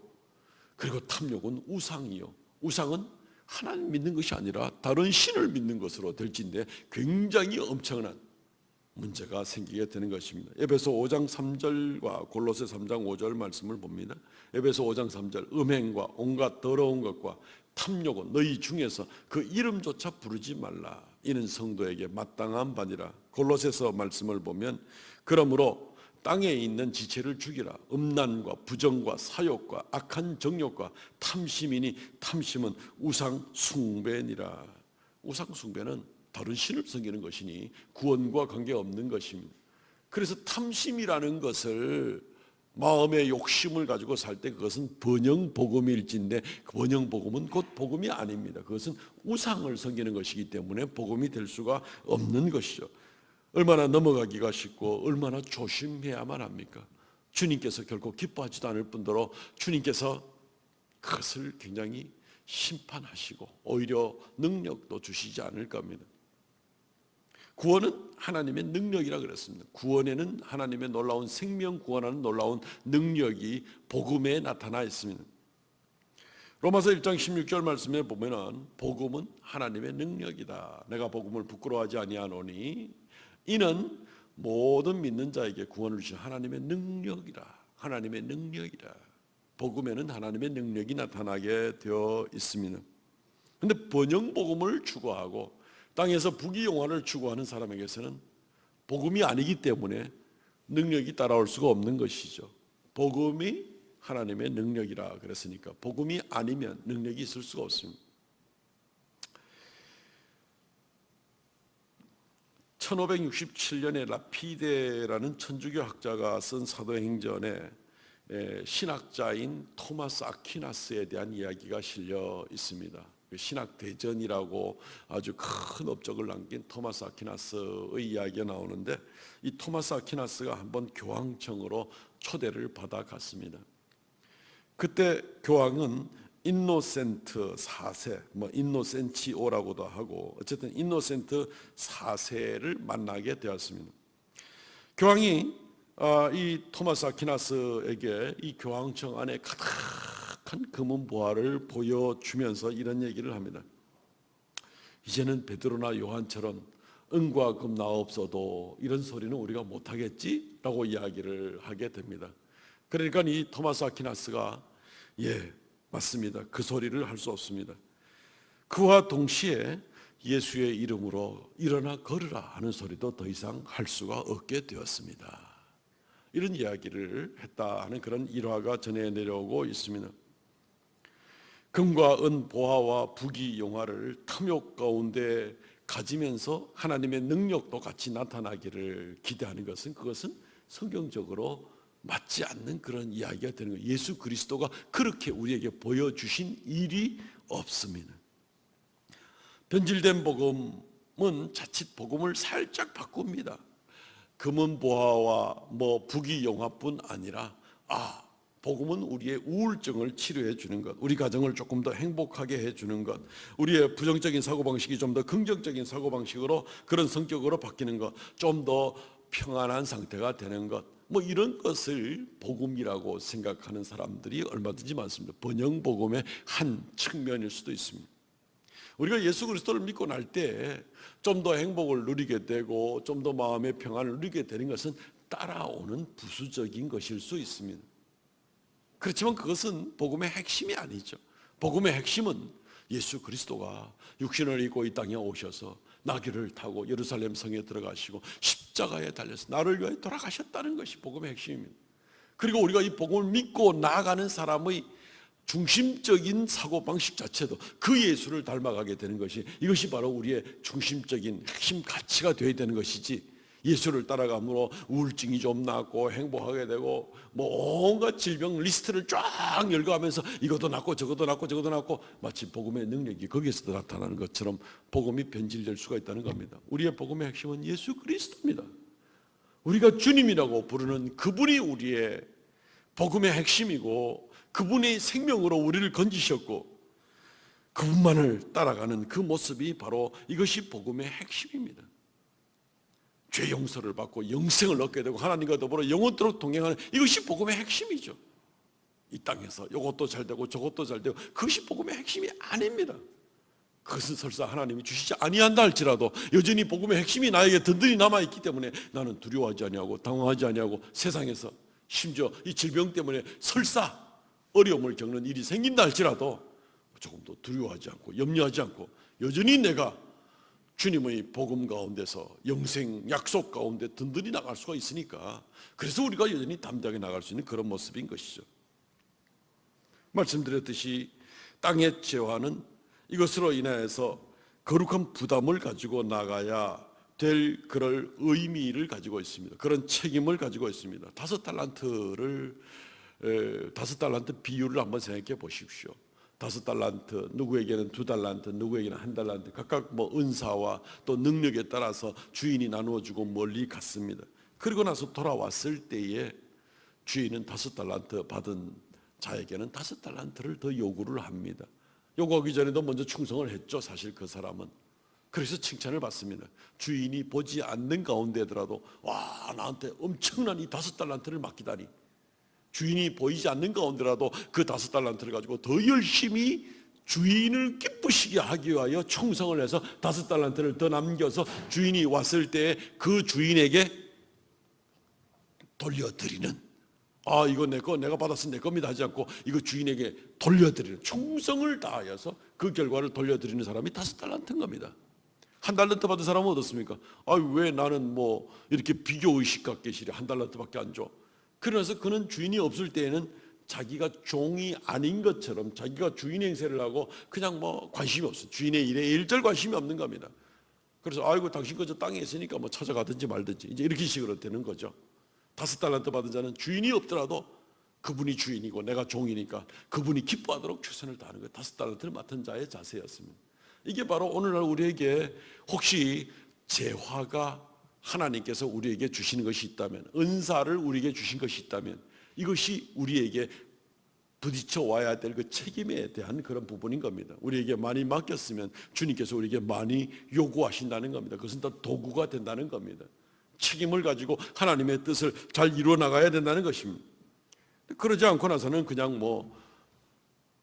그리고 탐욕은 우상이요. 우상은 하나님 믿는 것이 아니라 다른 신을 믿는 것으로 될진데 굉장히 엄청난 문제가 생기게 되는 것입니다. 에베소 5장 3절과 골로새 3장 5절 말씀을 봅니다. 에베소 5장 3절 음행과 온갖 더러운 것과 탐욕은 너희 중에서 그 이름조차 부르지 말라. 이는 성도에게 마땅한 바니라. 골로새서 말씀을 보면 그러므로 땅에 있는 지체를 죽이라. 음란과 부정과 사욕과 악한 정욕과 탐심이니 탐심은 우상 숭배니라. 우상 숭배는 다른 신을 섬기는 것이니 구원과 관계없는 것입니다. 그래서 탐심이라는 것을 마음의 욕심을 가지고 살 때 그것은 번영복음일진데 그 번영복음은 곧 복음이 아닙니다. 그것은 우상을 섬기는 것이기 때문에 복음이 될 수가 없는 것이죠. 얼마나 넘어가기가 쉽고 얼마나 조심해야만 합니까? 주님께서 결코 기뻐하지도 않을 뿐더러 주님께서 그것을 굉장히 심판하시고 오히려 능력도 주시지 않을까 합니다. 구원은 하나님의 능력이라 그랬습니다. 구원에는 하나님의 놀라운 생명 구원하는 놀라운 능력이 복음에 나타나 있습니다. 로마서 1장 16절 말씀에 보면은 복음은 하나님의 능력이다. 내가 복음을 부끄러워하지 아니하노니 이는 모든 믿는 자에게 구원을 주신 하나님의 능력이라. 하나님의 능력이라. 복음에는 하나님의 능력이 나타나게 되어 있습니다. 그런데 번영복음을 추구하고 땅에서 부귀영화를 추구하는 사람에게서는 복음이 아니기 때문에 능력이 따라올 수가 없는 것이죠. 복음이 하나님의 능력이라 그랬으니까 복음이 아니면 능력이 있을 수가 없습니다. 1567년에 라피데라는 천주교 학자가 쓴 사도행전에 신학자인 토마스 아퀴나스에 대한 이야기가 실려 있습니다. 신학대전이라고 아주 큰 업적을 남긴 토마스 아퀴나스의 이야기가 나오는데 이 토마스 아퀴나스가 한번 교황청으로 초대를 받아 갔습니다. 그때 교황은 인노센트 4세, 인노센치오라고도 하고 어쨌든 인노센트 4세를 만나게 되었습니다. 교황이 이 토마스 아퀴나스에게 이 교황청 안에 가득한 금은 보화를 보여주면서 이런 얘기를 합니다. 이제는 베드로나 요한처럼 은과 금 나옵소도 이런 소리는 우리가 못하겠지? 라고 이야기를 하게 됩니다. 그러니까 이 토마스 아퀴나스가 예, 맞습니다. 그 소리를 할 수 없습니다. 그와 동시에 예수의 이름으로 일어나 걸으라 하는 소리도 더 이상 할 수가 없게 되었습니다. 이런 이야기를 했다 하는 그런 일화가 전해 내려오고 있습니다. 금과 은, 보화와 부귀, 영화를 탐욕 가운데 가지면서 하나님의 능력도 같이 나타나기를 기대하는 것은 그것은 성경적으로 맞지 않는 그런 이야기가 되는 거예요. 예수 그리스도가 그렇게 우리에게 보여주신 일이 없습니다. 변질된 복음은 자칫 복음을 살짝 바꿉니다. 금은 보화와 부귀 영화뿐 아니라 복음은 우리의 우울증을 치료해 주는 것, 우리 가정을 조금 더 행복하게 해주는 것, 우리의 부정적인 사고방식이 좀 더 긍정적인 사고방식으로 그런 성격으로 바뀌는 것, 좀 더 평안한 상태가 되는 것, 이런 것을 복음이라고 생각하는 사람들이 얼마든지 많습니다. 번영복음의 한 측면일 수도 있습니다. 우리가 예수 그리스도를 믿고 날 때 좀 더 행복을 누리게 되고 좀 더 마음의 평안을 누리게 되는 것은 따라오는 부수적인 것일 수 있습니다. 그렇지만 그것은 복음의 핵심이 아니죠. 복음의 핵심은 예수 그리스도가 육신을 입고 이 땅에 오셔서 나귀를 타고 예루살렘 성에 들어가시고 십자가에 달려서 나를 위하여 돌아가셨다는 것이 복음의 핵심입니다. 그리고 우리가 이 복음을 믿고 나아가는 사람의 중심적인 사고방식 자체도 그 예수를 닮아가게 되는 것이, 이것이 바로 우리의 중심적인 핵심 가치가 되어야 되는 것이지, 예수를 따라감으로 우울증이 좀 낫고 행복하게 되고 온갖 질병 리스트를 쫙 열거하면서 이것도 낫고 저것도 낫고 저것도 낫고 마치 복음의 능력이 거기에서 나타나는 것처럼 복음이 변질될 수가 있다는 겁니다. 우리의 복음의 핵심은 예수 그리스도입니다. 우리가 주님이라고 부르는 그분이 우리의 복음의 핵심이고 그분의 생명으로 우리를 건지셨고 그분만을 따라가는 그 모습이 바로 이것이 복음의 핵심입니다. 죄 용서를 받고 영생을 얻게 되고 하나님과 더불어 영원토록 동행하는 이것이 복음의 핵심이죠. 이 땅에서 이것도 잘 되고 저것도 잘 되고 그것이 복음의 핵심이 아닙니다. 그것은 설사 하나님이 주시지 아니한다 할지라도 여전히 복음의 핵심이 나에게 든든히 남아있기 때문에 나는 두려워하지 아니하고 당황하지 아니하고 세상에서 심지어 이 질병 때문에 설사 어려움을 겪는 일이 생긴다 할지라도 조금도 두려워하지 않고 염려하지 않고 여전히 내가 주님의 복음 가운데서 영생 약속 가운데 든든히 나갈 수가 있으니까, 그래서 우리가 여전히 담대하게 나갈 수 있는 그런 모습인 것이죠. 말씀드렸듯이 땅의 재화는 이것으로 인해서 거룩한 부담을 가지고 나가야 될 그럴 의미를 가지고 있습니다. 그런 책임을 가지고 있습니다. 5달란트 비율을 한번 생각해 보십시오. 5달란트, 누구에게는 2달란트, 누구에게는 1달란트, 각각 은사와 또 능력에 따라서 주인이 나누어 주고 멀리 갔습니다. 그리고 나서 돌아왔을 때에 주인은 5달란트 받은 자에게는 5달란트를 더 요구를 합니다. 요구하기 전에도 먼저 충성을 했죠, 사실 그 사람은. 그래서 칭찬을 받습니다. 주인이 보지 않는 가운데더라도, 와, 나한테 엄청난 이 5달란트를 맡기다니. 주인이 보이지 않는 가운데라도 그 5달란트를 가지고 더 열심히 주인을 기쁘시게 하기 위하여 충성을 해서 5달란트를 더 남겨서 주인이 왔을 때 그 주인에게 돌려드리는, 아, 이거 내 거, 내가 받았으면 내 겁니다 하지 않고 이거 주인에게 돌려드리는, 충성을 다하여서 그 결과를 돌려드리는 사람이 5달란트인 겁니다. 1달란트 받은 사람은 어떻습니까? 아, 왜 나는 이렇게 비교의식 갖게 시려 1달란트밖에 안 줘? 그래서 그는 주인이 없을 때에는 자기가 종이 아닌 것처럼 자기가 주인 행세를 하고 그냥 관심이 없어. 주인의 일에 일절 관심이 없는 겁니다. 그래서 아이고, 당신 거저 땅에 있으니까 찾아가든지 말든지, 이제 이렇게 식으로 되는 거죠. 5달란트 받은 자는 주인이 없더라도 그분이 주인이고 내가 종이니까 그분이 기뻐하도록 최선을 다하는 거예요. 5달란트를 맡은 자의 자세였습니다. 이게 바로 오늘날 우리에게 혹시 재화가 하나님께서 우리에게 주시는 것이 있다면, 은사를 우리에게 주신 것이 있다면, 이것이 우리에게 부딪혀 와야 될 그 책임에 대한 그런 부분인 겁니다. 우리에게 많이 맡겼으면 주님께서 우리에게 많이 요구하신다는 겁니다. 그것은 다 도구가 된다는 겁니다. 책임을 가지고 하나님의 뜻을 잘 이루어 나가야 된다는 것입니다. 그러지 않고 나서는 그냥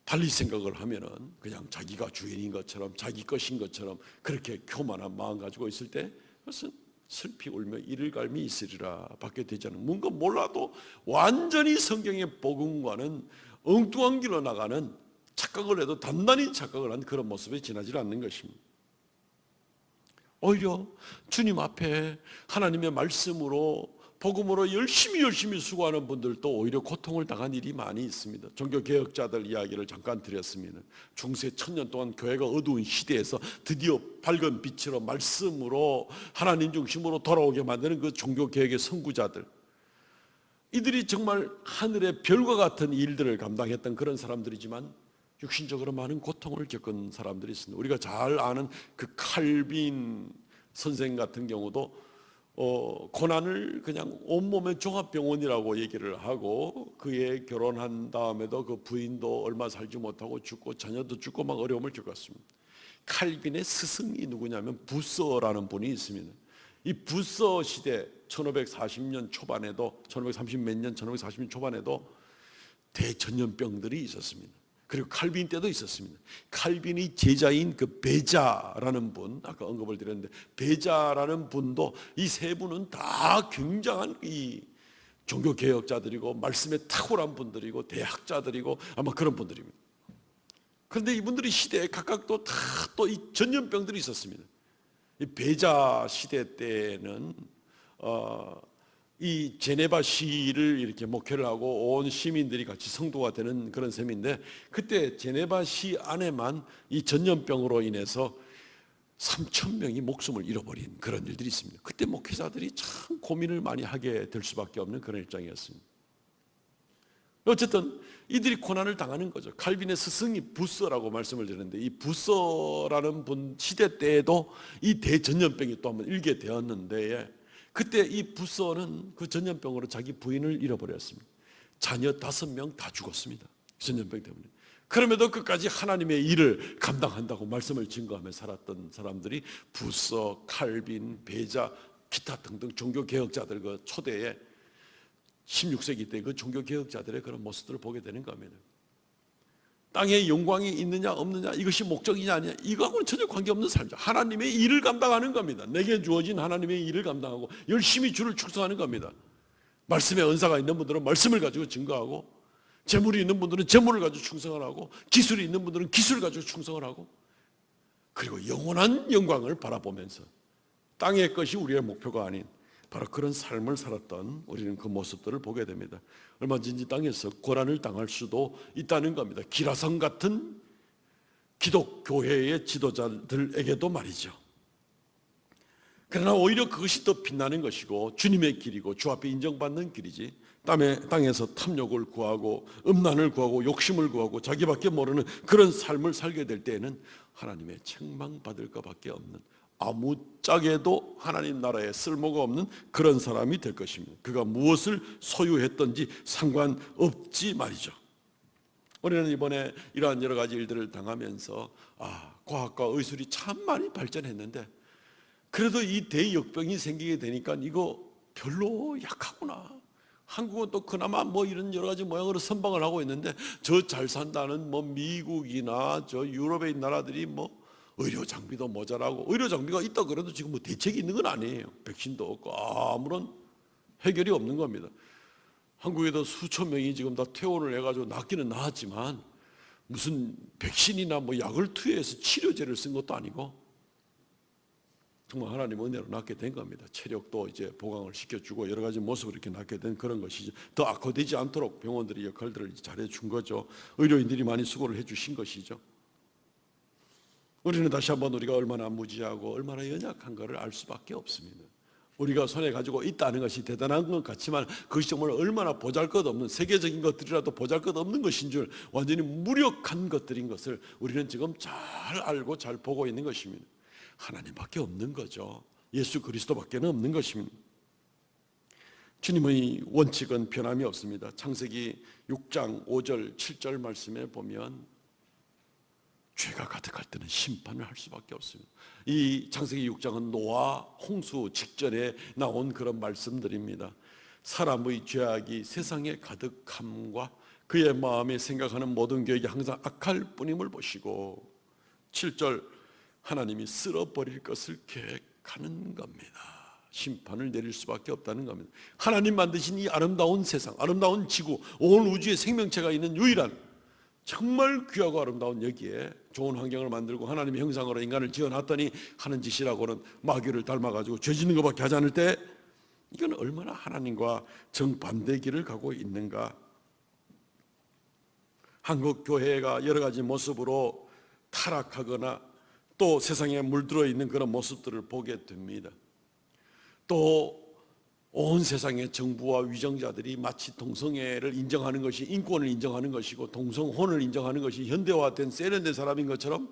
달리 생각을 하면은 그냥 자기가 주인인 것처럼, 자기 것인 것처럼 그렇게 교만한 마음 가지고 있을 때 그것은 슬피 울며 이를 갈미 있으리라 밖에 되지 않은, 뭔가 몰라도 완전히 성경의 복음과는 엉뚱한 길로 나가는, 착각을 해도 단단히 착각을 한 그런 모습에 지나지 않는 것입니다. 오히려 주님 앞에 하나님의 말씀으로 복음으로 열심히 수고하는 분들도 오히려 고통을 당한 일이 많이 있습니다. 종교개혁자들 이야기를 잠깐 드렸습니다. 중세 1000년 동안 교회가 어두운 시대에서 드디어 밝은 빛으로 말씀으로 하나님 중심으로 돌아오게 만드는 그 종교개혁의 선구자들, 이들이 정말 하늘의 별과 같은 일들을 감당했던 그런 사람들이지만 육신적으로 많은 고통을 겪은 사람들이 있습니다. 우리가 잘 아는 그 칼빈 선생 같은 경우도 고난을 그냥 온몸의 종합병원이라고 얘기를 하고, 그의 결혼한 다음에도 그 부인도 얼마 살지 못하고 죽고 자녀도 죽고 막 어려움을 겪었습니다. 칼빈의 스승이 누구냐면 부서라는 분이 있습니다. 이 부서 시대 1540년 초반에도, 1540년 초반에도 대전염병들이 있었습니다. 그리고 칼빈 때도 있었습니다. 칼빈의 제자인 그 베자라는 분, 아까 언급을 드렸는데 베자라는 분도, 이 세 분은 다 굉장한 이 종교개혁자들이고 말씀에 탁월한 분들이고 대학자들이고 아마 그런 분들입니다. 그런데 이분들이 시대에 각각 또 다 또 이 전염병들이 있었습니다. 이 베자 시대 때는 이 제네바 시를 이렇게 목회를 하고 온 시민들이 같이 성도가 되는 그런 셈인데, 그때 제네바 시 안에만 이 전염병으로 인해서 3,000명이 목숨을 잃어버린 그런 일들이 있습니다. 그때 목회자들이 참 고민을 많이 하게 될 수밖에 없는 그런 입장이었습니다. 어쨌든 이들이 고난을 당하는 거죠. 칼빈의 스승이 부서라고 말씀을 드렸는데, 이 부서라는 분 시대 때에도 이 대전염병이 또 한번 일게 되었는데, 그때 이 부서는 그 전염병으로 자기 부인을 잃어버렸습니다. 자녀 5명 다 죽었습니다. 전염병 때문에. 그럼에도 끝까지 하나님의 일을 감당한다고 말씀을 증거하며 살았던 사람들이 부서, 칼빈, 베자, 기타 등등 종교개혁자들 그 초대에 16세기 때 그 종교개혁자들의 그런 모습들을 보게 되는 겁니다. 땅에 영광이 있느냐 없느냐, 이것이 목적이냐 아니냐, 이거하고는 전혀 관계없는 삶이죠. 하나님의 일을 감당하는 겁니다. 내게 주어진 하나님의 일을 감당하고 열심히 주를 축성하는 겁니다. 말씀의 은사가 있는 분들은 말씀을 가지고 증거하고, 재물이 있는 분들은 재물을 가지고 충성을 하고, 기술이 있는 분들은 기술을 가지고 충성을 하고, 그리고 영원한 영광을 바라보면서 땅의 것이 우리의 목표가 아닌 바로 그런 삶을 살았던 우리는 그 모습들을 보게 됩니다. 얼마든지 땅에서 고난을 당할 수도 있다는 겁니다. 기라성 같은 기독교회의 지도자들에게도 말이죠. 그러나 오히려 그것이 더 빛나는 것이고 주님의 길이고 주 앞에 인정받는 길이지, 땅에서 탐욕을 구하고 음란을 구하고 욕심을 구하고 자기밖에 모르는 그런 삶을 살게 될 때에는 하나님의 책망받을 것밖에 없는, 아무짝에도 하나님 나라에 쓸모가 없는 그런 사람이 될 것입니다. 그가 무엇을 소유했든지 상관없지 말이죠. 우리는 이번에 이러한 여러 가지 일들을 당하면서 과학과 의술이 참 많이 발전했는데 그래도 이 대역병이 생기게 되니까 이거 별로 약하구나. 한국은 또 그나마 뭐 이런 여러 가지 모양으로 선방을 하고 있는데 저 잘 산다는 뭐 미국이나 저 유럽의 나라들이 뭐 의료 장비도 모자라고, 의료 장비가 있다 그래도 지금 뭐 대책이 있는 건 아니에요. 백신도 없고 아무런 해결이 없는 겁니다. 한국에도 수천 명이 지금 다 퇴원을 해가지고 낫기는 나았지만 무슨 백신이나 뭐 약을 투여해서 치료제를 쓴 것도 아니고 정말 하나님 은혜로 낫게 된 겁니다. 체력도 이제 보강을 시켜주고 여러 가지 모습으로 이렇게 낫게 된 그런 것이죠. 더 악화되지 않도록 병원들이 역할들을 잘해준 거죠. 의료인들이 많이 수고를 해주신 것이죠. 우리는 다시 한번 우리가 얼마나 무지하고 얼마나 연약한가를 알 수밖에 없습니다. 우리가 손에 가지고 있다는 것이 대단한 것 같지만 그것이 정말 얼마나 보잘것없는, 세계적인 것들이라도 보잘것없는 것인 줄, 완전히 무력한 것들인 것을 우리는 지금 잘 알고 잘 보고 있는 것입니다. 하나님밖에 없는 거죠. 예수 그리스도밖에는 없는 것입니다. 주님의 원칙은 변함이 없습니다. 창세기 6장 5절 7절 말씀에 보면 죄가 가득할 때는 심판을 할 수밖에 없습니다. 이 창세기 6장은 노아 홍수 직전에 나온 그런 말씀들입니다. 사람의 죄악이 세상에 가득함과 그의 마음에 생각하는 모든 계획이 항상 악할 뿐임을 보시고 7절 하나님이 쓸어버릴 것을 계획하는 겁니다. 심판을 내릴 수밖에 없다는 겁니다. 하나님 만드신 이 아름다운 세상, 아름다운 지구, 온 우주에 생명체가 있는 유일한 정말 귀하고 아름다운 여기에 좋은 환경을 만들고 하나님의 형상으로 인간을 지어놨더니 하는 짓이라고는 마귀를 닮아가지고 죄 짓는 것밖에 하지 않을 때 이건 얼마나 하나님과 정반대 길을 가고 있는가. 한국 교회가 여러 가지 모습으로 타락하거나 또 세상에 물들어 있는 그런 모습들을 보게 됩니다. 또 온 세상의 정부와 위정자들이 마치 동성애를 인정하는 것이 인권을 인정하는 것이고 동성혼을 인정하는 것이 현대화된 세련된 사람인 것처럼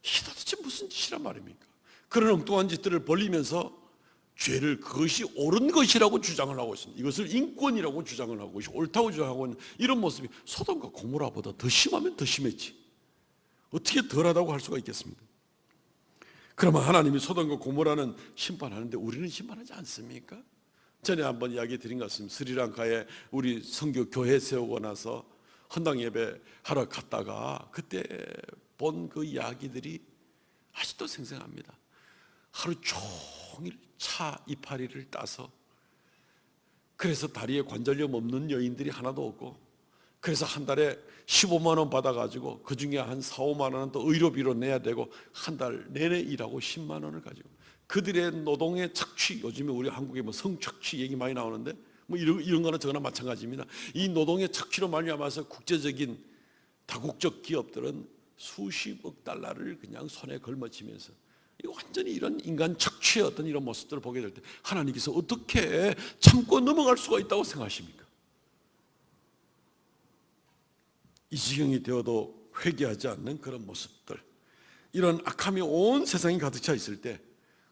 이게 도대체 무슨 짓이란 말입니까? 그런 엉뚱한 짓들을 벌리면서 죄를 그것이 옳은 것이라고 주장을 하고 있습니다. 이것을 인권이라고 주장을 하고 있고 옳다고 주장하고 있는 이런 모습이 소돔과 고모라보다 더 심하면 더 심했지. 어떻게 덜하다고 할 수가 있겠습니까? 그러면 하나님이 소돔과 고모라는 심판하는데 우리는 심판하지 않습니까? 전에 한번 이야기 드린 것 같습니다. 스리랑카에 우리 선교 교회 세우고 나서 헌당 예배 하러 갔다가 그때 본 그 이야기들이 아직도 생생합니다. 하루 종일 차 이파리를 따서 그래서 다리에 관절염 없는 여인들이 하나도 없고 그래서 한 달에 15만 원 받아가지고 그 중에 한 4, 5만 원은 또 의료비로 내야 되고 한 달 내내 일하고 10만 원을 가지고 그들의 노동의 착취, 요즘에 우리 한국에 뭐 성착취 얘기 많이 나오는데 뭐 이런 거나 저거나 마찬가지입니다. 이 노동의 착취로 말미암아서 국제적인 다국적 기업들은 수십억 달러를 그냥 손에 걸머쥐면서 완전히 이런 인간 착취의 어떤 이런 모습들을 보게 될 때 하나님께서 어떻게 참고 넘어갈 수가 있다고 생각하십니까? 이 지경이 되어도 회개하지 않는 그런 모습들, 이런 악함이 온 세상에 가득 차 있을 때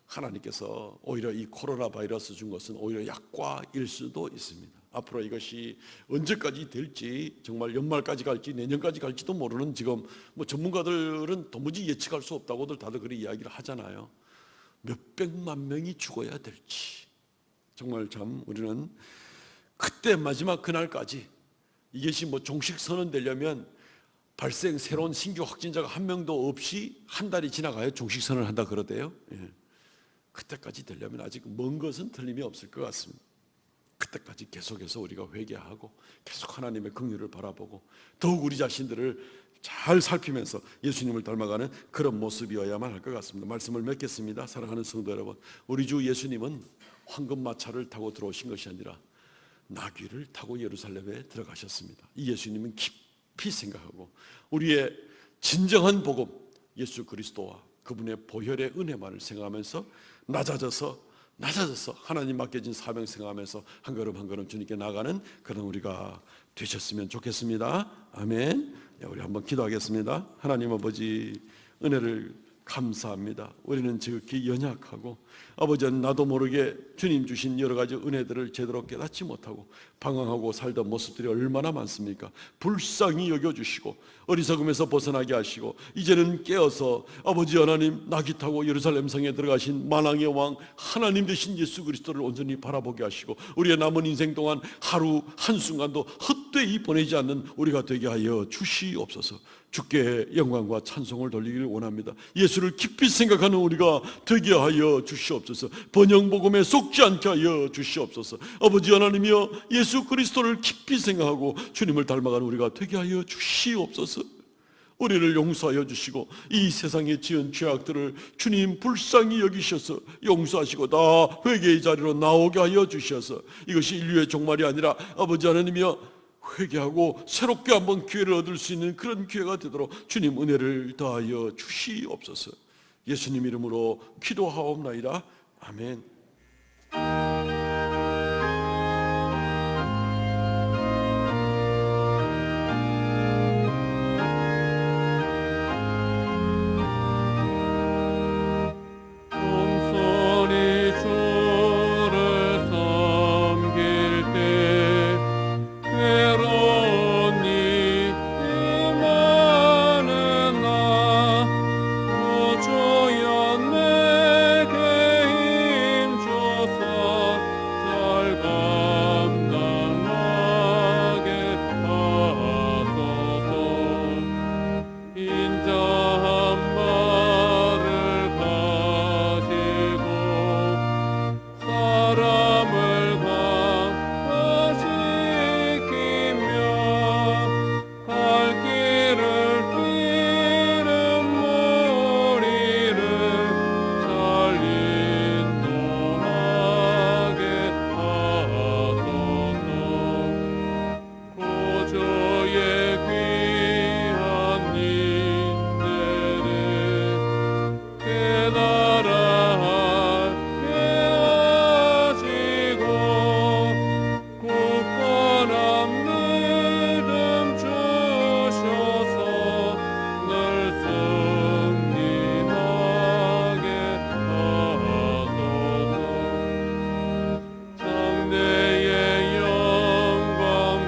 하나님께서 오히려 이 코로나 바이러스 준 것은 오히려 약과일 수도 있습니다. 앞으로 이것이 언제까지 될지, 정말 연말까지 갈지 내년까지 갈지도 모르는, 지금 뭐 전문가들은 도무지 예측할 수 없다고들 다들 그렇게 이야기를 하잖아요. 몇백만 명이 죽어야 될지, 정말 참 우리는 그때 마지막 그날까지 이것이 뭐 종식 선언되려면 발생 새로운 신규 확진자가 한 명도 없이 한 달이 지나가야 종식 선언을 한다 그러대요. 예. 그때까지 되려면 아직 먼 것은 틀림이 없을 것 같습니다. 그때까지 계속해서 우리가 회개하고 계속 하나님의 긍휼을 바라보고 더욱 우리 자신들을 잘 살피면서 예수님을 닮아가는 그런 모습이어야만 할 것 같습니다. 말씀을 맺겠습니다. 사랑하는 성도 여러분, 우리 주 예수님은 황금마차를 타고 들어오신 것이 아니라 나귀를 타고 예루살렘에 들어가셨습니다. 이 예수님은 깊이 생각하고 우리의 진정한 복음 예수 그리스도와 그분의 보혈의 은혜만을 생각하면서 낮아져서 하나님 맡겨진 사명 생각하면서 한 걸음 한 걸음 주님께 나가는 그런 우리가 되셨으면 좋겠습니다. 아멘. 우리 한번 기도하겠습니다. 하나님 아버지, 은혜를 감사합니다. 우리는 지극히 연약하고 아버지는 나도 모르게 주님 주신 여러 가지 은혜들을 제대로 깨닫지 못하고 방황하고 살던 모습들이 얼마나 많습니까? 불쌍히 여겨주시고 어리석음에서 벗어나게 하시고 이제는 깨어서 아버지 하나님 나귀 타고 예루살렘 성에 들어가신 만왕의 왕 하나님 되신 예수 그리스도를 온전히 바라보게 하시고 우리의 남은 인생 동안 하루 한순간도 헛되이 보내지 않는 우리가 되게 하여 주시옵소서. 주께 영광과 찬송을 돌리기를 원합니다. 예수를 깊이 생각하는 우리가 되게 하여 주시옵소서. 번영복음에 속지 않게 하여 주시옵소서. 아버지 하나님이여, 예수 그리스도를 깊이 생각하고 주님을 닮아가는 우리가 되게 하여 주시옵소서. 우리를 용서하여 주시고 이 세상에 지은 죄악들을 주님 불쌍히 여기셔서 용서하시고 다 회개의 자리로 나오게 하여 주셔서 이것이 인류의 종말이 아니라 아버지 하나님이여 회개하고 새롭게 한번 기회를 얻을 수 있는 그런 기회가 되도록 주님 은혜를 더하여 주시옵소서. 예수님 이름으로 기도하옵나이다. 아멘. 종손이 주를 섬길 때 괴로운 일이 많은 나 구주여 내게 힘주사 잘 감당하게 하소서. 인자한 말을 가지고 사람을 강화시키며 갈 길을 잃은 무리를 잘 인도하게 하소서. 구주의 귀한 인내를 깨달아 알게 하시고 굳건한 믿음 주셔서 늘 승리하게 하소서. 장래의 영광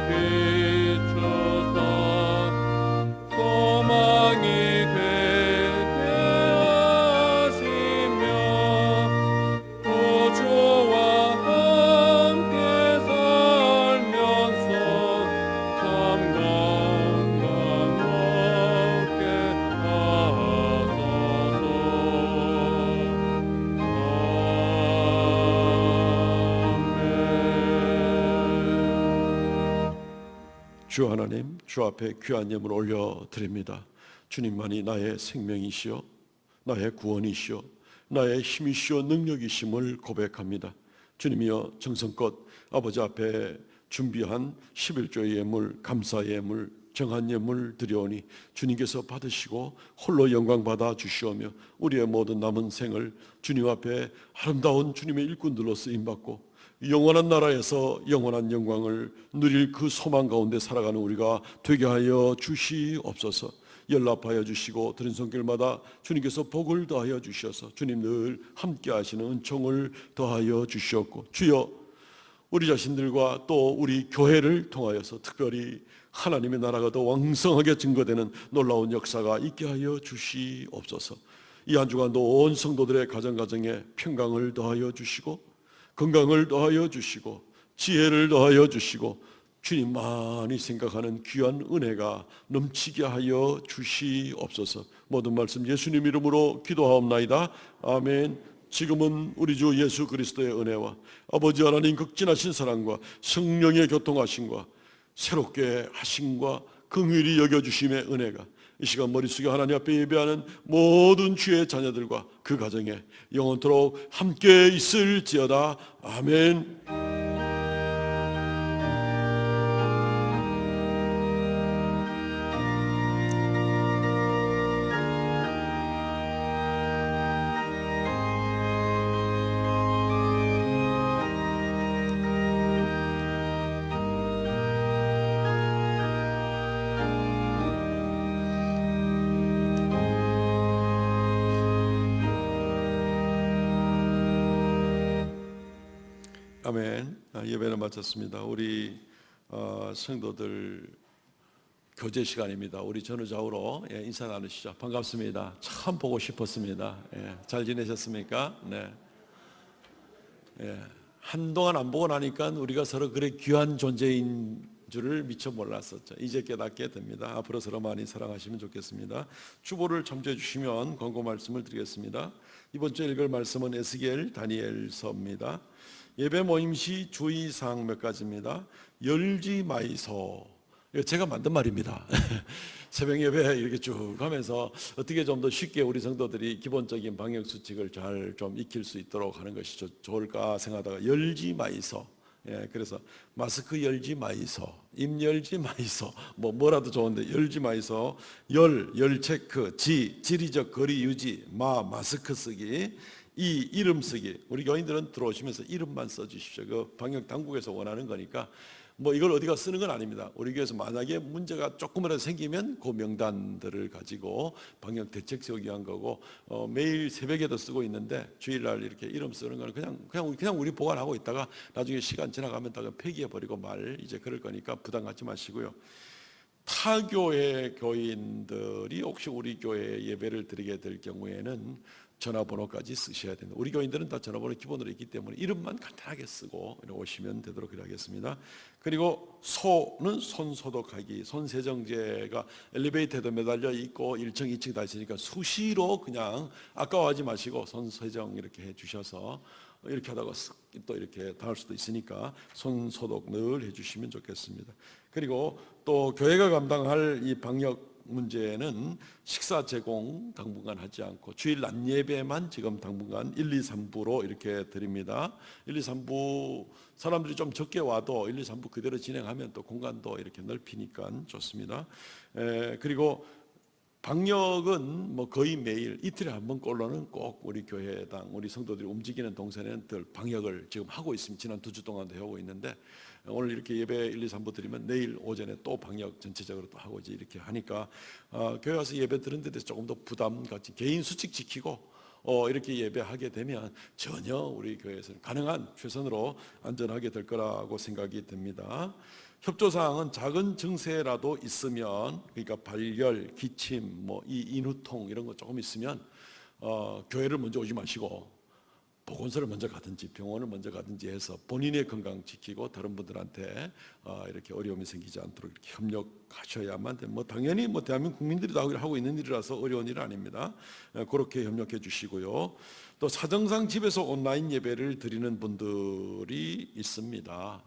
비추사 소망이 되게 하시며 구주와 함께 살면서 참 건강 얻게 하소서. 주 하나님, 주 앞에 귀한 예물 올려드립니다. 주님만이 나의 생명이시요 나의 구원이시요 나의 힘이시요 능력이심을 고백합니다. 주님이여, 정성껏 아버지 앞에 준비한 11조의 예물, 감사의 예물, 정한 예물 드려오니 주님께서 받으시고 홀로 영광 받아 주시오며 우리의 모든 남은 생을 주님 앞에 아름다운 주님의 일꾼들로 쓰임받고 영원한 나라에서 영원한 영광을 누릴 그 소망 가운데 살아가는 우리가 되게 하여 주시옵소서. 연락하여 주시고 들은 손길마다 주님께서 복을 더하여 주셔서 주님 늘 함께 하시는 은총을 더하여 주시옵고 주여, 우리 자신들과 또 우리 교회를 통하여서 특별히 하나님의 나라가 더 왕성하게 증거되는 놀라운 역사가 있게 하여 주시옵소서. 이 한 주간도 온 성도들의 가정가정에 평강을 더하여 주시고 건강을 더하여 주시고 지혜를 더하여 주시고 주님 많이 생각하는 귀한 은혜가 넘치게 하여 주시옵소서. 모든 말씀 예수님 이름으로 기도하옵나이다. 아멘. 지금은 우리 주 예수 그리스도의 은혜와 아버지 하나님 극진하신 사랑과 성령의 교통하심과 새롭게 하심과 긍휼히 여겨주심의 은혜가 이 시간 머리 숙여 하나님 앞에 예배하는 모든 주의 자녀들과 그 가정에 영원토록 함께 있을지어다. 아멘. 아멘. 예배는 마쳤습니다. 우리 성도들 교제 시간입니다. 우리 전후좌우로 인사 나누시죠. 반갑습니다. 참 보고 싶었습니다. 잘 지내셨습니까? 네. 한동안 안 보고 나니까 우리가 서로 그래 귀한 존재인 줄을 미처 몰랐었죠. 이제 깨닫게 됩니다. 앞으로 서로 많이 사랑하시면 좋겠습니다. 주보를 참조해 주시면 권고 말씀을 드리겠습니다. 이번 주에 읽을 말씀은 에스겔 다니엘서입니다. 예배 모임 시 주의사항 몇 가지입니다. 열지 마이소. 이거 제가 만든 말입니다. 새벽 예배 이렇게 쭉 하면서 어떻게 좀 더 쉽게 우리 성도들이 기본적인 방역 수칙을 잘 좀 익힐 수 있도록 하는 것이 좋을까 생각하다가 열지 마이소. 그래서 마스크 열지 마이소, 입 열지 마이소, 뭐라도 좋은데 열지 마이소. 열 체크, 지리적 거리 유지, 마스크 쓰기, 이 이름 쓰기. 우리 교인들은 들어오시면서 이름만 써주십시오. 그 방역 당국에서 원하는 거니까 이걸 어디가 쓰는 건 아닙니다. 우리 교회에서 만약에 문제가 조금이라도 생기면 그 명단들을 가지고 방역 대책 세우기 위한 거고, 매일 새벽에도 쓰고 있는데 주일날 이렇게 이름 쓰는 거는 그냥 우리 보관하고 있다가 나중에 시간 지나가면 다 폐기해 버리고 이제 그럴 거니까 부담 갖지 마시고요. 타 교회 교인들이 혹시 우리 교회에 예배를 드리게 될 경우에는 전화번호까지 쓰셔야 됩니다. 우리 교인들은 다 전화번호 기본으로 있기 때문에 이름만 간단하게 쓰고 오시면 되도록 하겠습니다. 그리고 소는 손 소독하기, 손 세정제가 엘리베이터에도 매달려 있고 1층, 2층 다 있으니까 수시로 그냥 아까워하지 마시고 손 세정 이렇게 해주셔서 이렇게 하다가 또 이렇게 닿을 수도 있으니까 손 소독 늘 해주시면 좋겠습니다. 그리고 또 교회가 감당할 이 방역 문제는 식사 제공 당분간 하지 않고 주일 낮 예배만 지금 당분간 1, 2, 3부로 이렇게 드립니다. 1, 2, 3부 사람들이 좀 적게 와도 1, 2, 3부 그대로 진행하면 또 공간도 이렇게 넓히니까 좋습니다. 그리고 방역은 거의 매일 이틀에 한 번꼴로는 꼭 우리 교회당 우리 성도들이 움직이는 동선에는 늘 방역을 지금 하고 있습니다. 지난 2주 동안도 하고 있는데 오늘 이렇게 예배 1, 2, 3부 드리면 내일 오전에 또 방역 전체적으로 또 하고 이렇게 하니까 교회 와서 예배 드는 데 대해서 조금 더 부담 갖지, 개인 수칙 지키고 이렇게 예배하게 되면 전혀 우리 교회에서는 가능한 최선으로 안전하게 될 거라고 생각이 됩니다. 협조사항은 작은 증세라도 있으면, 그러니까 발열, 기침, 이 인후통 이런 거 조금 있으면 교회를 먼저 오지 마시고 보건소를 먼저 가든지 병원을 먼저 가든지 해서 본인의 건강 지키고 다른 분들한테 이렇게 어려움이 생기지 않도록 이렇게 협력하셔야만 됩니다. 당연히 대한민국 국민들이 다 하고 있는 일이라서 어려운 일은 아닙니다. 그렇게 협력해 주시고요. 또 사정상 집에서 온라인 예배를 드리는 분들이 있습니다.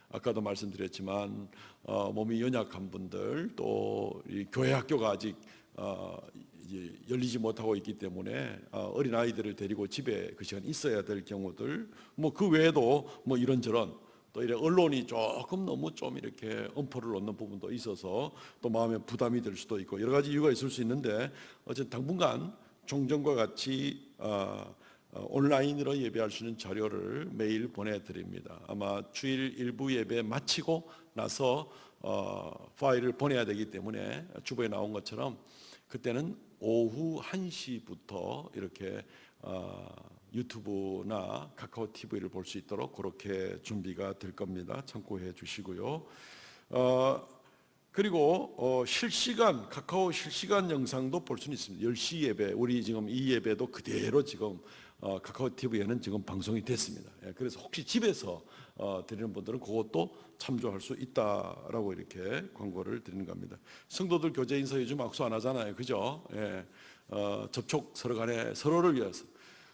아까도 말씀드렸지만 몸이 연약한 분들, 또 이 교회 학교가 아직 이제 열리지 못하고 있기 때문에 어린 아이들을 데리고 집에 그 시간 있어야 될 경우들, 그 외에도 이런저런 또 이래 언론이 조금 너무 좀 이렇게 엄포를 놓는 부분도 있어서 또 마음에 부담이 될 수도 있고 여러 가지 이유가 있을 수 있는데, 어쨌든 당분간 종전과 같이 온라인으로 예배할 수 있는 자료를 매일 보내드립니다. 아마 주일 일부 예배 마치고 나서 파일을 보내야 되기 때문에 주보에 나온 것처럼 그때는 오후 1시부터 이렇게 유튜브나 카카오 TV를 볼 수 있도록 그렇게 준비가 될 겁니다. 참고해 주시고요. 그리고 실시간 카카오 실시간 영상도 볼 수는 있습니다. 10시 예배, 우리 지금 이 예배도 그대로 지금 카카오 TV에는 지금 방송이 됐습니다. 그래서 혹시 집에서 드리는 분들은 그것도 참조할 수 있다라고 이렇게 광고를 드리는 겁니다. 성도들 교제 인사 요즘 악수 안 하잖아요, 그죠? 접촉 서로 간에 서로를 위해서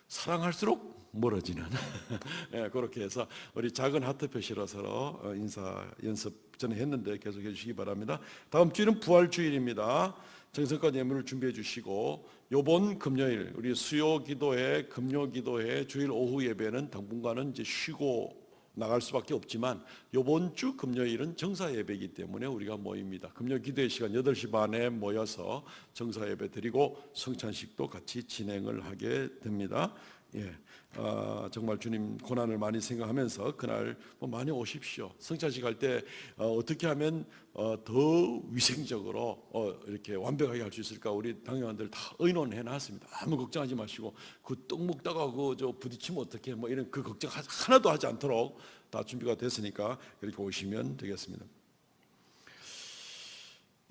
사랑할수록 멀어지는 예, 그렇게 해서 우리 작은 하트 표시로 서로 인사 연습 전에 했는데 계속 해주시기 바랍니다. 다음 주일은 부활주일입니다. 정성껏 예물을 준비해 주시고 요번 금요일 우리 수요 기도회, 금요 기도회, 주일 오후 예배는 당분간은 이제 쉬고 나갈 수밖에 없지만 요번 주 금요일은 정사 예배이기 때문에 우리가 모입니다. 금요 기도회 시간 8시 반에 모여서 정사 예배 드리고 성찬식도 같이 진행을 하게 됩니다. 예, 정말 주님 고난을 많이 생각하면서 그날 많이 오십시오. 성찬식 할 때 어떻게 하면 더 위생적으로 이렇게 완벽하게 할 수 있을까 우리 당회원들 다 의논해 놨습니다. 아무 걱정하지 마시고 그 떡 먹다가 저 부딪히면 어떻게 뭐 이런 그 걱정 하나도 하지 않도록 다 준비가 됐으니까 그렇게 오시면 되겠습니다.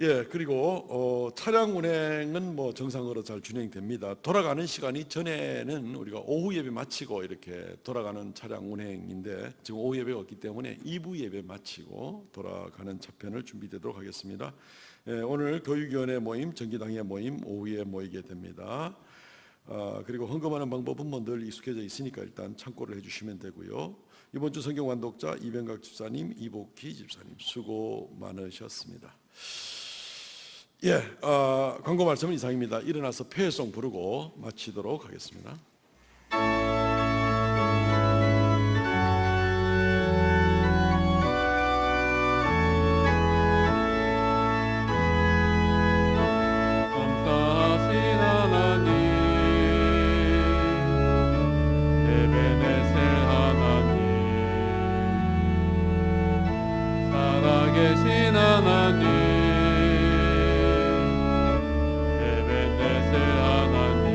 예, 그리고 차량 운행은 뭐 정상으로 잘 진행됩니다. 돌아가는 시간이 전에는 우리가 오후 예배 마치고 이렇게 돌아가는 차량 운행인데 지금 오후 예배가 없기 때문에 2부 예배 마치고 돌아가는 차편을 준비되도록 하겠습니다. 예, 오늘 교육위원회 모임, 정기당회 모임 오후에 모이게 됩니다. 그리고 헌금하는 방법은 뭐 늘 익숙해져 있으니까 일단 참고를 해주시면 되고요. 이번 주 성경 완독자 이병각 집사님, 이복희 집사님 수고 많으셨습니다. 예, 광고 말씀은 이상입니다. 일어나서 폐회송 부르고 마치도록 하겠습니다. 감사하신 하나님, 에베네셀 하나님, 살아계신 하나님, 에베네셀 하나님,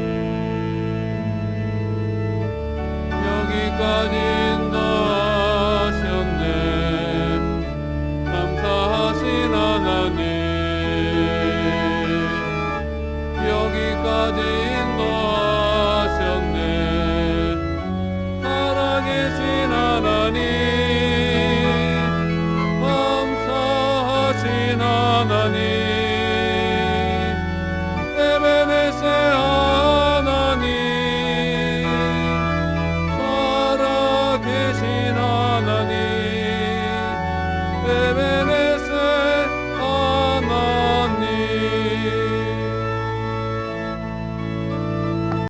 여기까지 인도하셨네. 감사하신 하나님, 여기까지 인도하셨네. 살아계신 하나님, 감사하신 하나님,